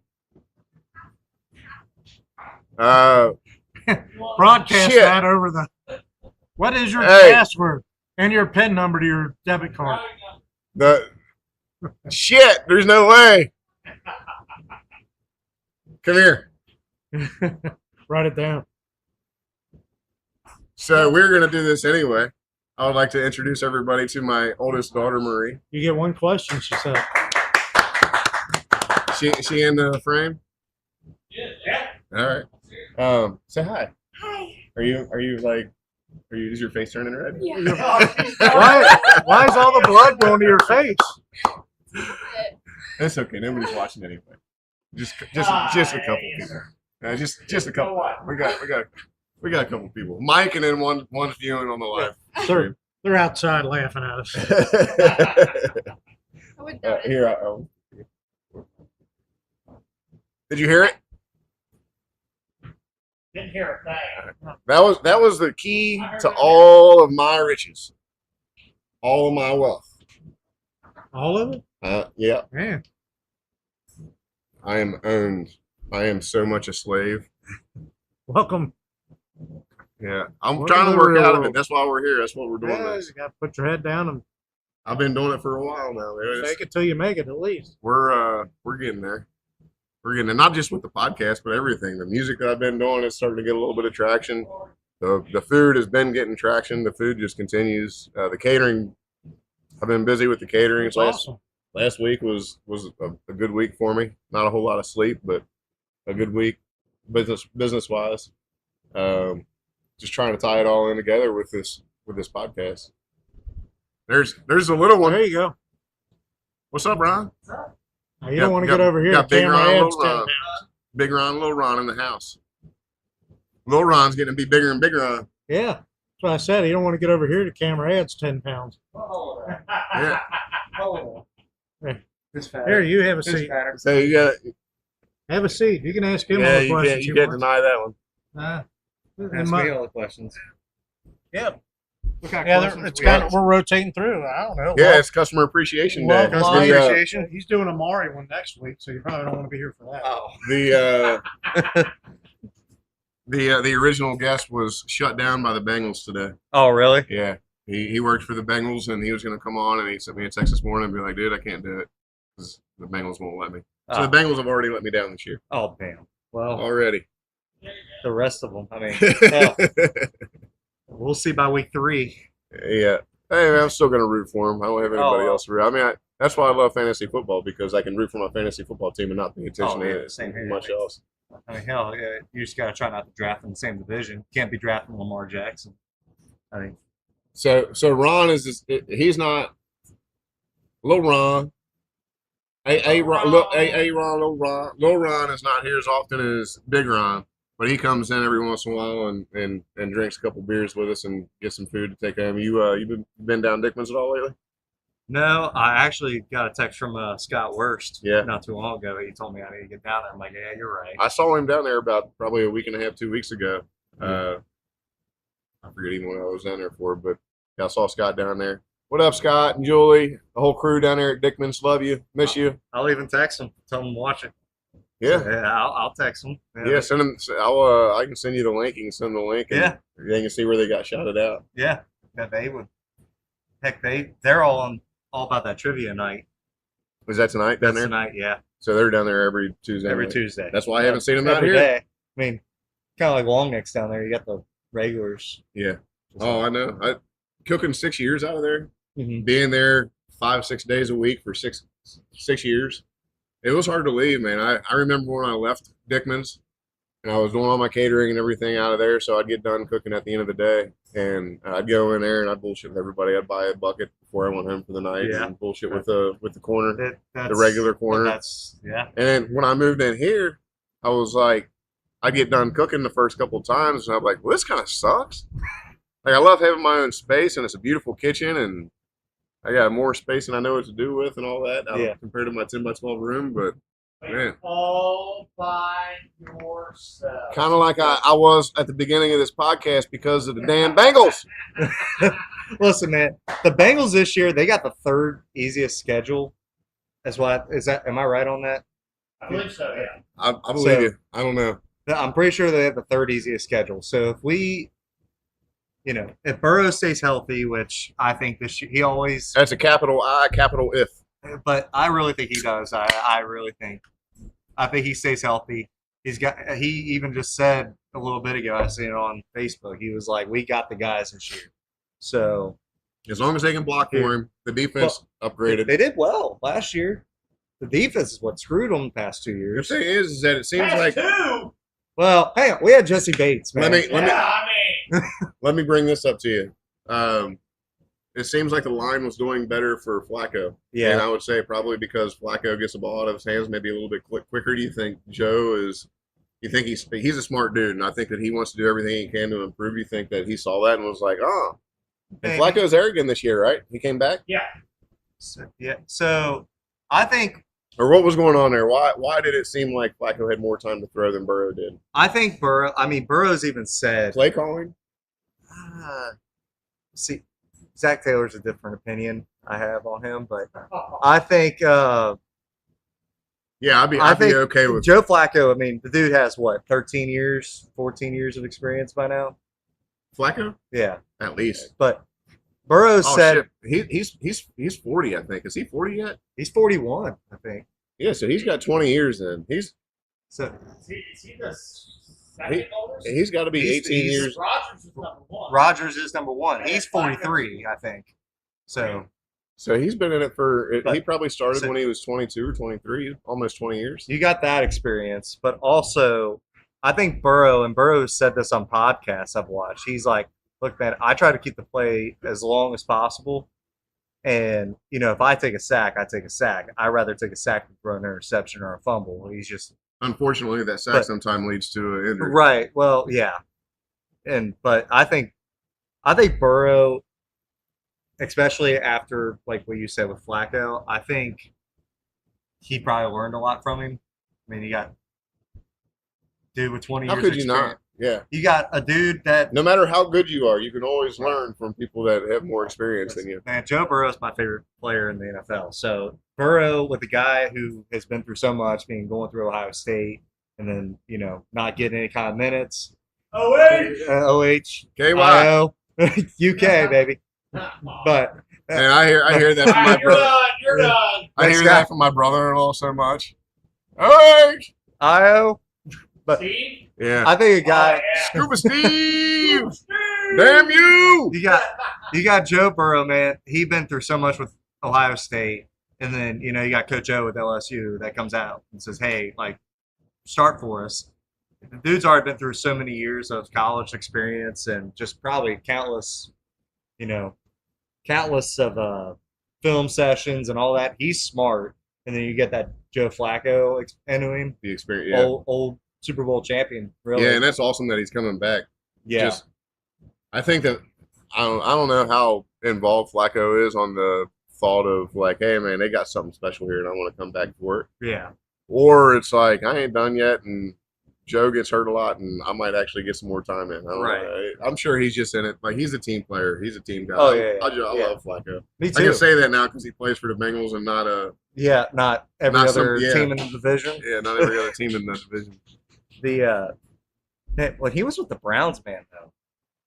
S6: Broadcast
S2: Shit.
S6: that over the. What is your
S2: Hey.
S6: password and your PIN number to your debit card?
S2: The shit. There's no way. Come here.
S6: Write it down.
S2: So we're gonna do this anyway. I would like to introduce everybody to my oldest daughter, Marie.
S6: You get one question, she said.
S2: She in the frame?
S3: Yeah.
S2: All right. Say hi.
S4: Hi.
S2: Is your face turning red?
S6: Why is all the blood going to your face?
S2: It's okay. Nobody's watching anyway. Just a couple people. Just a couple. We got a couple people. Mike and then one viewing on the live.
S6: They're outside laughing at us.
S5: I would notice.
S2: Here. Did you hear it?
S3: Didn't hear a thing.
S2: That was the key to all of my riches, all of my wealth.
S6: All of it?
S2: Yeah,
S6: Man.
S2: I am owned. I am so much a slave.
S6: Welcome.
S2: Yeah, I'm
S6: Welcome
S2: trying
S6: to
S2: to
S6: the
S2: work
S6: real
S2: out of
S6: world.
S2: it. That's why we're here. That's what we're doing.
S6: Yeah,
S2: This.
S6: you got to put your head down and
S2: I've been doing it for a while now.
S6: fake it till you make it, at least.
S2: We're getting there. We're getting there. Not just with the podcast, but everything. The music that I've been doing is starting to get a little bit of traction. The food has been getting traction. The food just continues. The catering. I've been busy with the catering.
S6: It's awesome.
S2: Last week was a good week for me. Not a whole lot of sleep, but a good week business wise. Just trying to tie it all in together with this podcast. There's a little one.
S6: There you go.
S2: What's up, Ron?
S6: You don't want to
S2: got-
S6: get over here.
S2: got
S6: The
S2: big
S6: camera
S2: Ron,
S6: adds
S2: little
S6: 10
S2: Ron.
S6: pounds.
S2: Big Ron, little Ron in the house. Little Ron's getting to be bigger and bigger. Ron.
S6: Yeah. That's what I said. You don't want to get over here. The camera adds 10 pounds.
S2: Yeah.
S6: Here, you have a seat.
S2: So you got.
S6: Have a seat. You can ask him all
S2: Yeah,
S6: the
S2: you
S6: questions
S2: can't
S6: want.
S2: deny that one.
S6: And my-
S7: all the questions.
S6: yeah,
S7: What kind
S6: it's kind of, we're rotating through. I don't know.
S2: Yeah, it's Customer Appreciation Day.
S6: Love
S2: That's
S6: Live
S2: the,
S6: Appreciation. He's doing a Maury one next week, so you probably don't want to be here for that.
S7: Oh,
S2: the original guest was shut down by the Bengals today.
S7: oh, really?
S2: Yeah, he worked for the Bengals and he was going to come on and he sent me a text this morning and be like, dude, I can't do it because the Bengals won't let me. So
S7: Oh.
S2: the Bengals have already let me down this year
S7: Oh, damn. Well,
S2: already.
S7: the rest of them. I mean, hell, we'll see by week 3.
S2: Yeah. Hey, man, I'm still going to root for him. I don't have anybody
S7: Oh.
S2: else to root. I mean, that's why I love fantasy football because I can root for my fantasy football team and not pay attention
S7: Oh, yeah,
S2: to
S7: same here.
S2: much else.
S7: I mean, hell, yeah, you just got to try not to draft in the same division. Can't be drafting Lamar Jackson. I mean,
S2: So Ron he's not Lil Ron. Ron, Lil Ron is not here as often as Big Ron, but he comes in every once in a while and drinks a couple beers with us and gets some food to take home. You been down Dickman's at all lately?
S7: no, I actually got a text from Scott Wurst
S2: Yeah.
S7: not too long ago. He told me I need to get down there. I'm like, yeah, you're right.
S2: I saw him down there about probably a week and a half, 2 weeks ago. I forget even what I was down there for, but yeah, I saw Scott down there. What up, Scott and Julie? The whole crew down there at Dickman's. Love you. Miss you.
S7: I'll even text him, tell him to watch it.
S2: Yeah.
S7: So, yeah, I'll text him.
S2: Yeah, send them. I can send you the link. You can send them the link. And
S7: Yeah.
S2: they can see where they got shouted out.
S7: Yeah, they would. Heck, they're all about that trivia night.
S2: Is that tonight down
S7: That's
S2: there?
S7: tonight, yeah,
S2: So they're down there every Tuesday.
S7: every
S2: night.
S7: Tuesday.
S2: That's why I haven't seen them out
S7: Every
S2: here.
S7: day. I mean, kind of like Long Neck's down there. You got the regulars.
S2: Yeah. Oh, I know. I cooking 6 years out of there.
S7: Mhm.
S2: Being there 5-6 days a week for six years. It was hard to leave, man. I remember when I left Dickman's and I was doing all my catering and everything out of there. So I'd get done cooking at the end of the day and I'd go in there and I'd bullshit with everybody. I'd buy a bucket before I went home for the night
S7: Yeah.
S2: and bullshit with the corner,
S7: That's,
S2: the regular corner.
S7: That's yeah.
S2: And then when I moved in here, I was like, I get done cooking the first couple of times, and I'm like, well, this kind of sucks. Like, I love having my own space, and it's a beautiful kitchen, and I got more space than I know what to do with and all that
S7: Yeah.
S2: compared to my 10 by 12 room. But, man,
S3: All by yourself.
S2: kind of like I was at the beginning of this podcast because of the damn Bengals.
S7: Listen, man, the Bengals this year they got the 3rd easiest schedule. That's what is that? Am I right on that?
S3: I believe so, yeah.
S2: I believe
S7: So-
S2: you. I don't know.
S7: I'm pretty sure they have the third easiest schedule. So if we, if Burrow stays healthy, which I think this year, he always,
S2: That's a capital I, capital if.
S7: but I really think he does. I really think. I think he stays healthy. He even just said a little bit ago, I seen it on Facebook. He was like, "We got the guys this year." So
S2: As long as they can block for him, the defense upgraded.
S7: they did well last year. The defense is what screwed them the past 2
S2: The
S7: years.
S2: thing is that it seems
S3: That's
S2: like
S3: two.
S7: Well, hang on, we had Jesse Bates, man.
S2: let me bring this up to you. It seems like the line was doing better for Flacco. And
S7: Yeah,
S2: I would say probably because Flacco gets the ball out of his hands maybe a little bit quicker. Do you think Joe is? You think he's a smart dude, and I think that he wants to do everything he can to improve. You think that he saw that and was like, oh, and
S7: Maybe.
S2: Flacco's there again this year, right? He came back,
S7: So I think
S2: or what was going on there? Why did it seem like Flacco had more time to throw than Burrow did?
S7: Burrow. I mean, Burrow's even said.
S2: Play calling?
S7: See, Zach Taylor's a different opinion I have on him, but I think
S2: Yeah, I'd be
S7: think
S2: okay with.
S7: Joe Flacco. I mean, the dude has what, 13 years, 14 years of experience by now.
S2: Flacco,
S7: Yeah,
S2: at least.
S7: but Burrow
S2: Oh
S7: said
S2: shit, he's 40, I think. Is he 40 yet?
S7: he's 41. I think
S2: Yeah, so he's got 20 years. Then
S7: so.
S3: Is he the second oldest?
S2: he's got to be
S7: He's-
S2: 18
S7: he's-
S2: years.
S3: Rogers is number one.
S7: Rogers is number one. He's 43, I think. So
S2: So he's been in it for.
S7: But-
S2: He probably started
S7: so-
S2: when he was 22 or 23, almost 20 years.
S7: you got that experience, but also I think Burrow said this on podcasts I've watched. He's like, look, man, I try to keep the play as long as possible. And, if I take a sack, I take a sack. I'd rather take a sack than throw an interception or a fumble. He's just
S2: Unfortunately, that sack
S7: But-
S2: sometimes leads to an injury.
S7: right. Well, yeah. But I think Burrow, especially after like what you said with Flacco, I think he probably learned a lot from him. I mean, you got dude with 20
S2: How
S7: years
S2: could you
S7: experience.
S2: not? Yeah.
S7: You got a dude that
S2: No matter how good you are, you can always learn from people that have more experience than you.
S7: man, Joe Burrow is my favorite player in the NFL. So Burrow with a guy who has been through so much, going through Ohio State, and then not getting any kind of minutes. OH,
S2: KY.
S7: IO, UK baby. But
S2: And I hear that from my
S3: You're
S2: brother.
S3: done. You're done.
S2: I hear
S7: Thanks,
S2: that from my brother-in-law so much. Hey,
S7: IO, but
S3: Steve?
S2: yeah.
S7: I think a guy.
S3: Oh, yeah.
S2: Scuba Steve,
S3: Steve!
S2: damn you!
S7: You got Joe Burrow, man. He's been through so much with Ohio State, and then you got Coach O with LSU that comes out and says, "Hey, like, start for us." The dude's already been through so many years of college experience and just probably countless of film sessions and all that. He's smart, and then you get that Joe Flacco into him,
S2: The experience, yeah.
S7: old Super Bowl champion. Really,
S2: Yeah, and that's awesome that he's coming back.
S7: yeah.
S2: Just, I think that I don't know how involved Flacco is on the thought of like, hey man, they got something special here, and I want to come back for it.
S7: yeah.
S2: Or it's like I ain't done yet, and Joe gets hurt a lot, and I might actually get some more time in. I don't
S7: Right.
S2: know. I'm sure he's just in it. Like he's a team player. He's a team guy.
S7: Oh, yeah,
S2: I
S7: yeah.
S2: love Flacco.
S7: Me
S2: I
S7: too.
S2: can say that now because he plays for the Bengals and not
S7: Yeah, not every
S2: Not some-
S7: other
S2: yeah.
S7: team in the division.
S2: not every other team in the division.
S7: Well, he was with the Browns, man. Though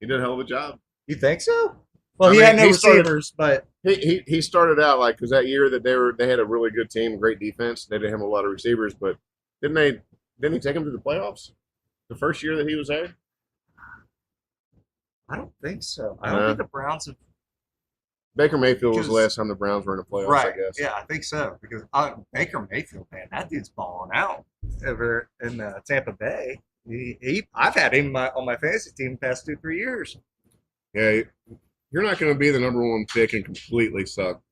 S2: He did a hell of a job.
S7: you think so? Well,
S2: I
S7: he
S2: mean,
S7: had no
S2: he started-
S7: receivers, but
S2: He started out like because that year that they had a really good team, great defense. They didn't have a lot of receivers, but didn't he take him to the playoffs the first year that he was there?
S7: I don't think so. I don't
S2: Yeah.
S7: think the Browns have.
S2: Baker Mayfield was the
S7: Because-
S2: last time the Browns were in the playoffs,
S7: Right?
S2: I guess.
S7: Yeah, I think so because Baker Mayfield, man, that dude's balling out over in Tampa Bay. I've had him on my fantasy team the past 2-3 years.
S2: Yeah, you're not going to be the number one pick and completely suck.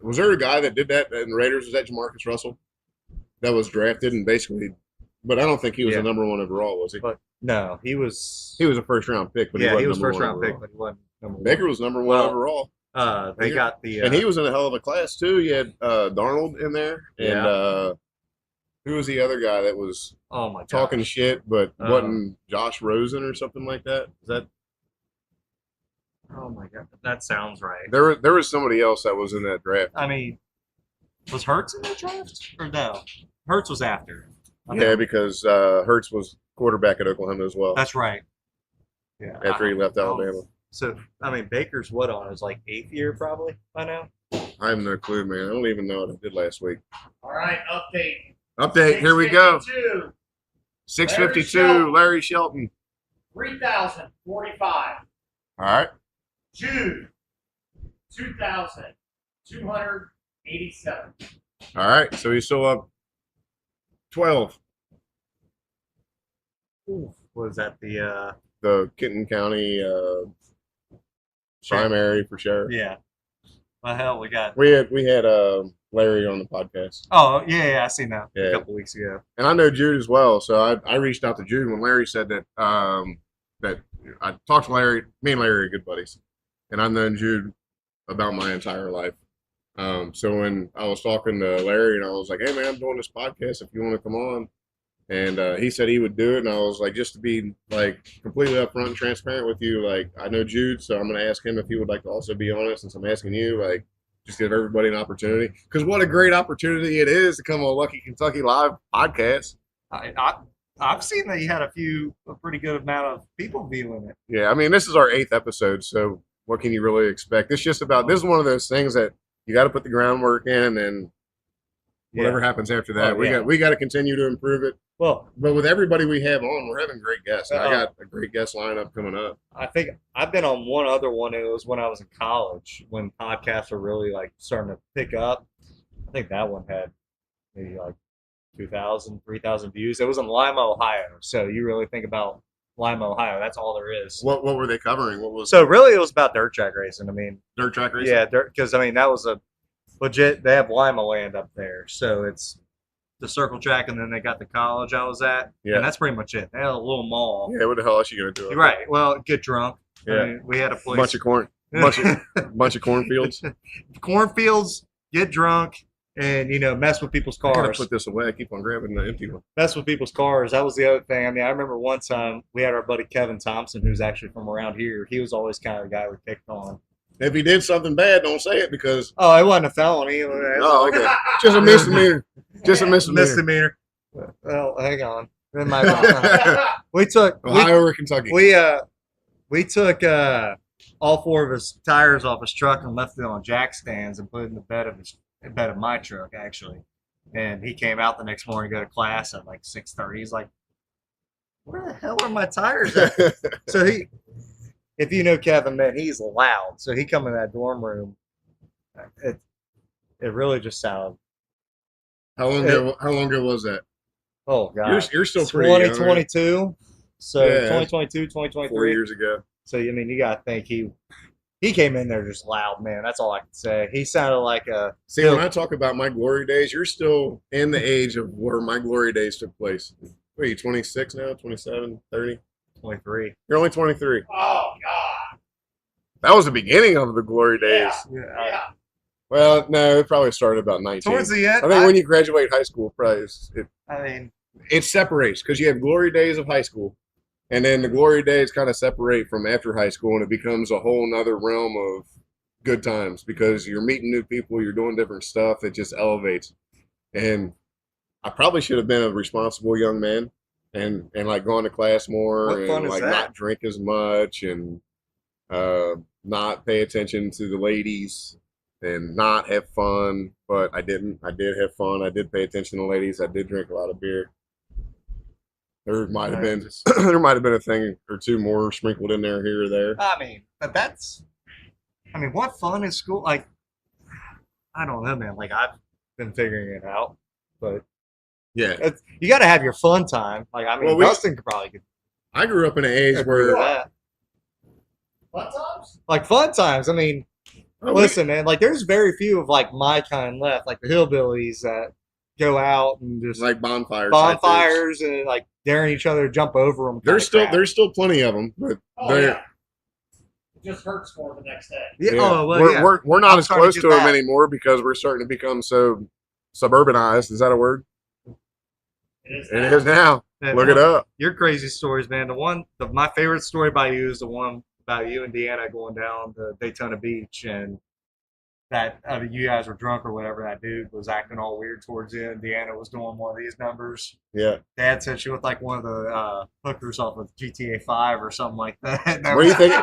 S2: Was there a guy that did that in the Raiders? Was that Jamarcus Russell? That was drafted and basically, but I don't think he was
S7: Yeah.
S2: the number one overall, was he?
S7: But no, he was.
S2: He was a first round pick, but
S7: yeah,
S2: he
S7: he was
S2: wasn't
S7: first
S2: number
S7: round
S2: one
S7: pick,
S2: overall.
S7: but he wasn't number one.
S2: Baker was number one
S7: Well,
S2: overall.
S7: They
S2: Yeah.
S7: got the.
S2: And he was in a hell of a class too. You had Darnold in there, and
S7: Yeah.
S2: who was the other guy that was
S7: Oh my god.
S2: talking shit, but
S7: Uh,
S2: wasn't Josh Rosen or something like that? Is that
S7: Oh my god, that sounds right.
S2: there was somebody else that was in that draft?
S7: I mean, was Hurts in that draft or no? Hurts was after. I
S2: Yeah,
S7: mean,
S2: because Hertz was quarterback at Oklahoma as well.
S7: That's right. Yeah.
S2: After he left Alabama.
S7: So I mean, Baker's what on his like 8th year probably by now.
S2: I have no clue, man. I don't even know what I did last week.
S3: All right, update.
S2: Update. Here we go.
S3: 652,
S2: 652. Larry Shelton.
S3: 3,045.
S2: All right.
S3: Jude, 2,287.
S2: All right. So he's still up 12.
S7: Was that the
S2: The Kenton County primary for sheriff.
S7: yeah. Well, hell, we got.
S2: We had Larry on the podcast,
S7: Oh yeah, I seen that
S2: Yeah.
S7: a couple weeks ago.
S2: and I know Jude as well. So I reached out to Jude when Larry said that that I talked to Larry. Me and Larry are good buddies, and I've known Jude about my entire life. So when I was talking to Larry and I was like, "Hey man, I'm doing this podcast. If you want to come on," and he said he would do it, and I was like, just to be like completely upfront and transparent with you, like I know Jude, so I'm going to ask him if he would like to also be on it. Since I'm asking you, like, just give everybody an opportunity, because what a great opportunity it is to come on Lucky Kentucky Live podcast.
S7: I've seen that you had a pretty good amount of people viewing it.
S2: Yeah, I mean, this is our 8th episode, so what can you really expect? This is one of those things that you got to put the groundwork in, and whatever happens after that, we got to continue to improve it.
S7: Well,
S2: But with everybody we have on, we're having great guests. And I
S7: Uh-oh.
S2: got a great guest lineup coming up.
S7: I think I've been on one other one. It was when I was in college when podcasts were really like starting to pick up. I think that one had maybe like 2,000, 3,000 views. It was in Lima, Ohio. So you really think about Lima, Ohio. That's all there is.
S2: What were they covering? What was
S7: So really, it was about dirt track racing. I mean,
S2: dirt track racing?
S7: yeah, because I mean that was a legit. They have Lima land up there, so it's the circle track, and then they got the college I was at,
S2: Yeah.
S7: and that's pretty much it. They had a little mall.
S2: Yeah, what the hell else you gonna do?
S7: You're right. Well, get drunk.
S2: Yeah.
S7: I mean, we had a place.
S2: Bunch of cornfields.
S7: cornfields, get drunk, and mess with people's
S2: I gotta
S7: cars.
S2: put this away. I keep on grabbing the empty one.
S7: Mess with people's cars. That was the other thing. I mean, I remember one time we had our buddy Kevin Thompson, who's actually from around here. He was always kind of the guy we picked on.
S2: If he did something bad, don't say it because
S7: Oh, it wasn't a felony.
S2: oh, okay, just a misdemeanor. Just a misdemeanor.
S7: Misdemeanor. Well, hang on. It might we took
S2: Ohio or Kentucky?
S7: we took all 4 of his tires off his truck and left it on jack stands and put it in the bed of my truck actually. And he came out the next morning to go to class at like 6:30. He's like, "Where the hell are my tires at?" So if you know Kevin, man, he's loud. So he come in that dorm room. It really just sounded.
S2: How long ago was that?
S7: Oh God,
S2: You're still pretty young, right?
S7: 2022. So
S2: Yeah.
S7: 2022, 2023.
S2: 4 years ago.
S7: So I mean, you gotta think he came in there just loud, man. That's all I can say. He sounded like a
S2: See, when I talk about my glory days, you're still in the age of where my glory days took place. What are you, 26 now? 27, 30?
S7: 23.
S2: You're only 23.
S3: Oh, God.
S2: That was the beginning of the glory days.
S3: Yeah.
S7: Yeah.
S3: Yeah.
S2: Well, no, it probably started about 19.
S7: Towards the end,
S2: I think when you graduate high school, probably
S7: I mean,
S2: it separates because you have glory days of high school, and then the glory days kind of separate from after high school, and it becomes a whole nother realm of good times because you're meeting new people, you're doing different stuff. It just elevates. And I probably should have been a responsible young man and like going to class more
S7: What fun
S2: and
S7: is
S2: like
S7: that?
S2: not drink as much and not pay attention to the ladies and not have fun. But I didn't. I did have fun. I did pay attention to ladies. I did drink a lot of beer. There might have been a thing or two more sprinkled in there here or there.
S7: I mean, but what fun is school? Like, I don't know, man. Like, I've been figuring it out, but
S2: Yeah,
S7: you got to have your fun time. Like, I mean,
S2: Well,
S7: Dustin could probably
S2: I grew up in an age
S7: agree with
S2: where
S7: that.
S3: What times?
S7: Like fun times. I mean, listen, man. Like, there's very few of like my kind left, like the hillbillies that go out and just
S2: like bonfires. type things.
S7: bonfires and like daring each other to jump over them.
S2: There's still plenty of them, but
S3: Oh,
S2: they're
S3: yeah. It just hurts more the next day.
S7: yeah.
S2: yeah.
S7: Oh, well,
S2: we're,
S7: yeah.
S2: we're not
S7: I'm
S2: as
S7: starting to
S2: close
S7: get
S2: to them
S7: that.
S2: anymore because we're starting to become so suburbanized. Is that a word?
S3: It is.
S2: It is now.
S7: Yeah,
S2: Look it up.
S7: Your crazy stories, man. My favorite story about you is the one about you and Deanna going down to Daytona Beach, and that you guys were drunk or whatever, that dude was acting all weird towards you, and Deanna was doing one of these numbers.
S2: Yeah.
S7: Dad said she looked like one of the hookers off of GTA 5 or something like that.
S2: Where you think?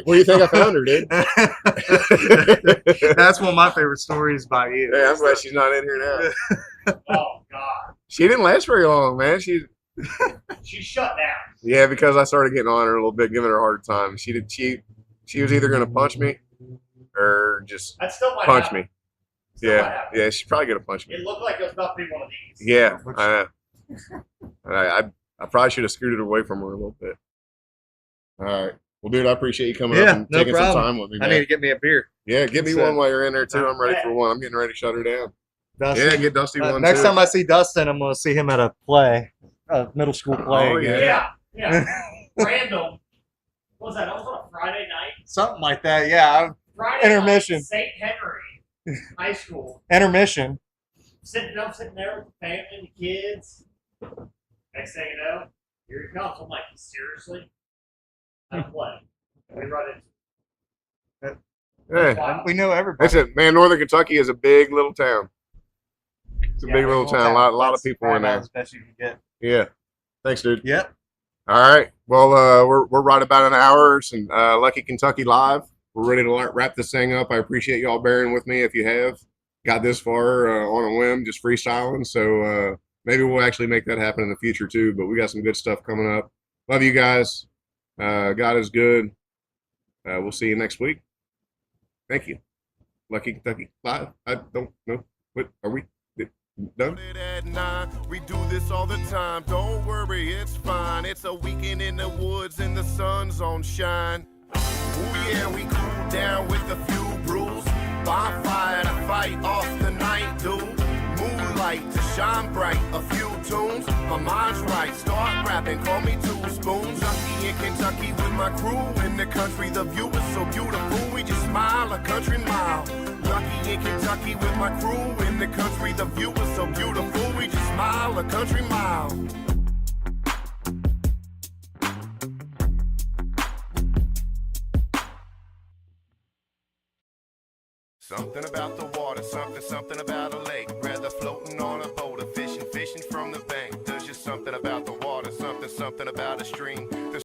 S2: Where you think I found her, dude?
S7: That's one of my favorite stories by you.
S2: Hey, I'm glad she's not in here now.
S3: Oh God,
S2: She didn't last very long, man.
S3: she shut down.
S2: Yeah, because I started getting on her a little bit, giving her a hard time. She was either gonna punch me or just
S3: That still might
S2: punch
S3: happen.
S2: me.
S3: Still might
S2: Yeah,
S3: happen.
S2: yeah, she's probably gonna punch me.
S3: It looked like it was about to be one of these.
S2: Yeah, I probably should have scooted away from her a little bit. All right, well, dude, I appreciate you coming
S7: Yeah,
S2: up and
S7: no
S2: taking some
S7: problem.
S2: time with me,
S7: I
S2: man.
S7: need to get me a beer.
S2: Yeah, give me
S7: So-
S2: one while you're in there too. I'm ready for one. I'm getting ready to shut her down.
S7: Dusty.
S2: Yeah, get Dusty one
S7: Next
S2: too.
S7: time I see Dustin, I'm going to see him at a play, a middle school play.
S2: Oh,
S7: again.
S3: Yeah. Random. What was that? That was on a Friday night.
S7: Something like that. Yeah,
S3: Friday
S7: Intermission.
S3: Night, St. Henry High School.
S7: intermission.
S3: Sitting there with the family and the kids. Next thing you know, here he comes. I'm like, seriously? I'm playing. We run into
S2: Hey,
S3: Wow.
S7: We know everybody.
S2: that's it, man. Northern Kentucky is a big little town. It's a
S3: Yeah,
S2: big little town. A lot of people in there.
S7: As best you can get.
S2: Yeah. Thanks, dude.
S7: Yep.
S2: All right. Well, we're right about an hour. And Lucky Kentucky Live. We're ready to wrap this thing up. I appreciate y'all bearing with me if you have got this far on a whim, just freestyling. So maybe we'll actually make that happen in the future too. But we got some good stuff coming up. Love you guys. God is good. We'll see you next week. Thank you. Lucky Kentucky Live. I don't know. What are we done?
S1: Started at 9. We do this all the time. Don't worry, it's fine. It's a weekend in the woods and the sun's on shine. Ooh yeah, we cool down with a few brews. Bonfire to fight off the night, dude. Moonlight to shine bright. A few tunes. My mind's right. Start rapping. Call me 2 spoons. Lucky in Kentucky with my crew in the country. The view is so beautiful. We just smile a country mile. Lucky in Kentucky with my crew in the country. The view is so beautiful. We just smile a country mile. Something about the water, something about a lake. Rather floating on a boat or fishing from the bank. There's just something about the water, something about a stream. There's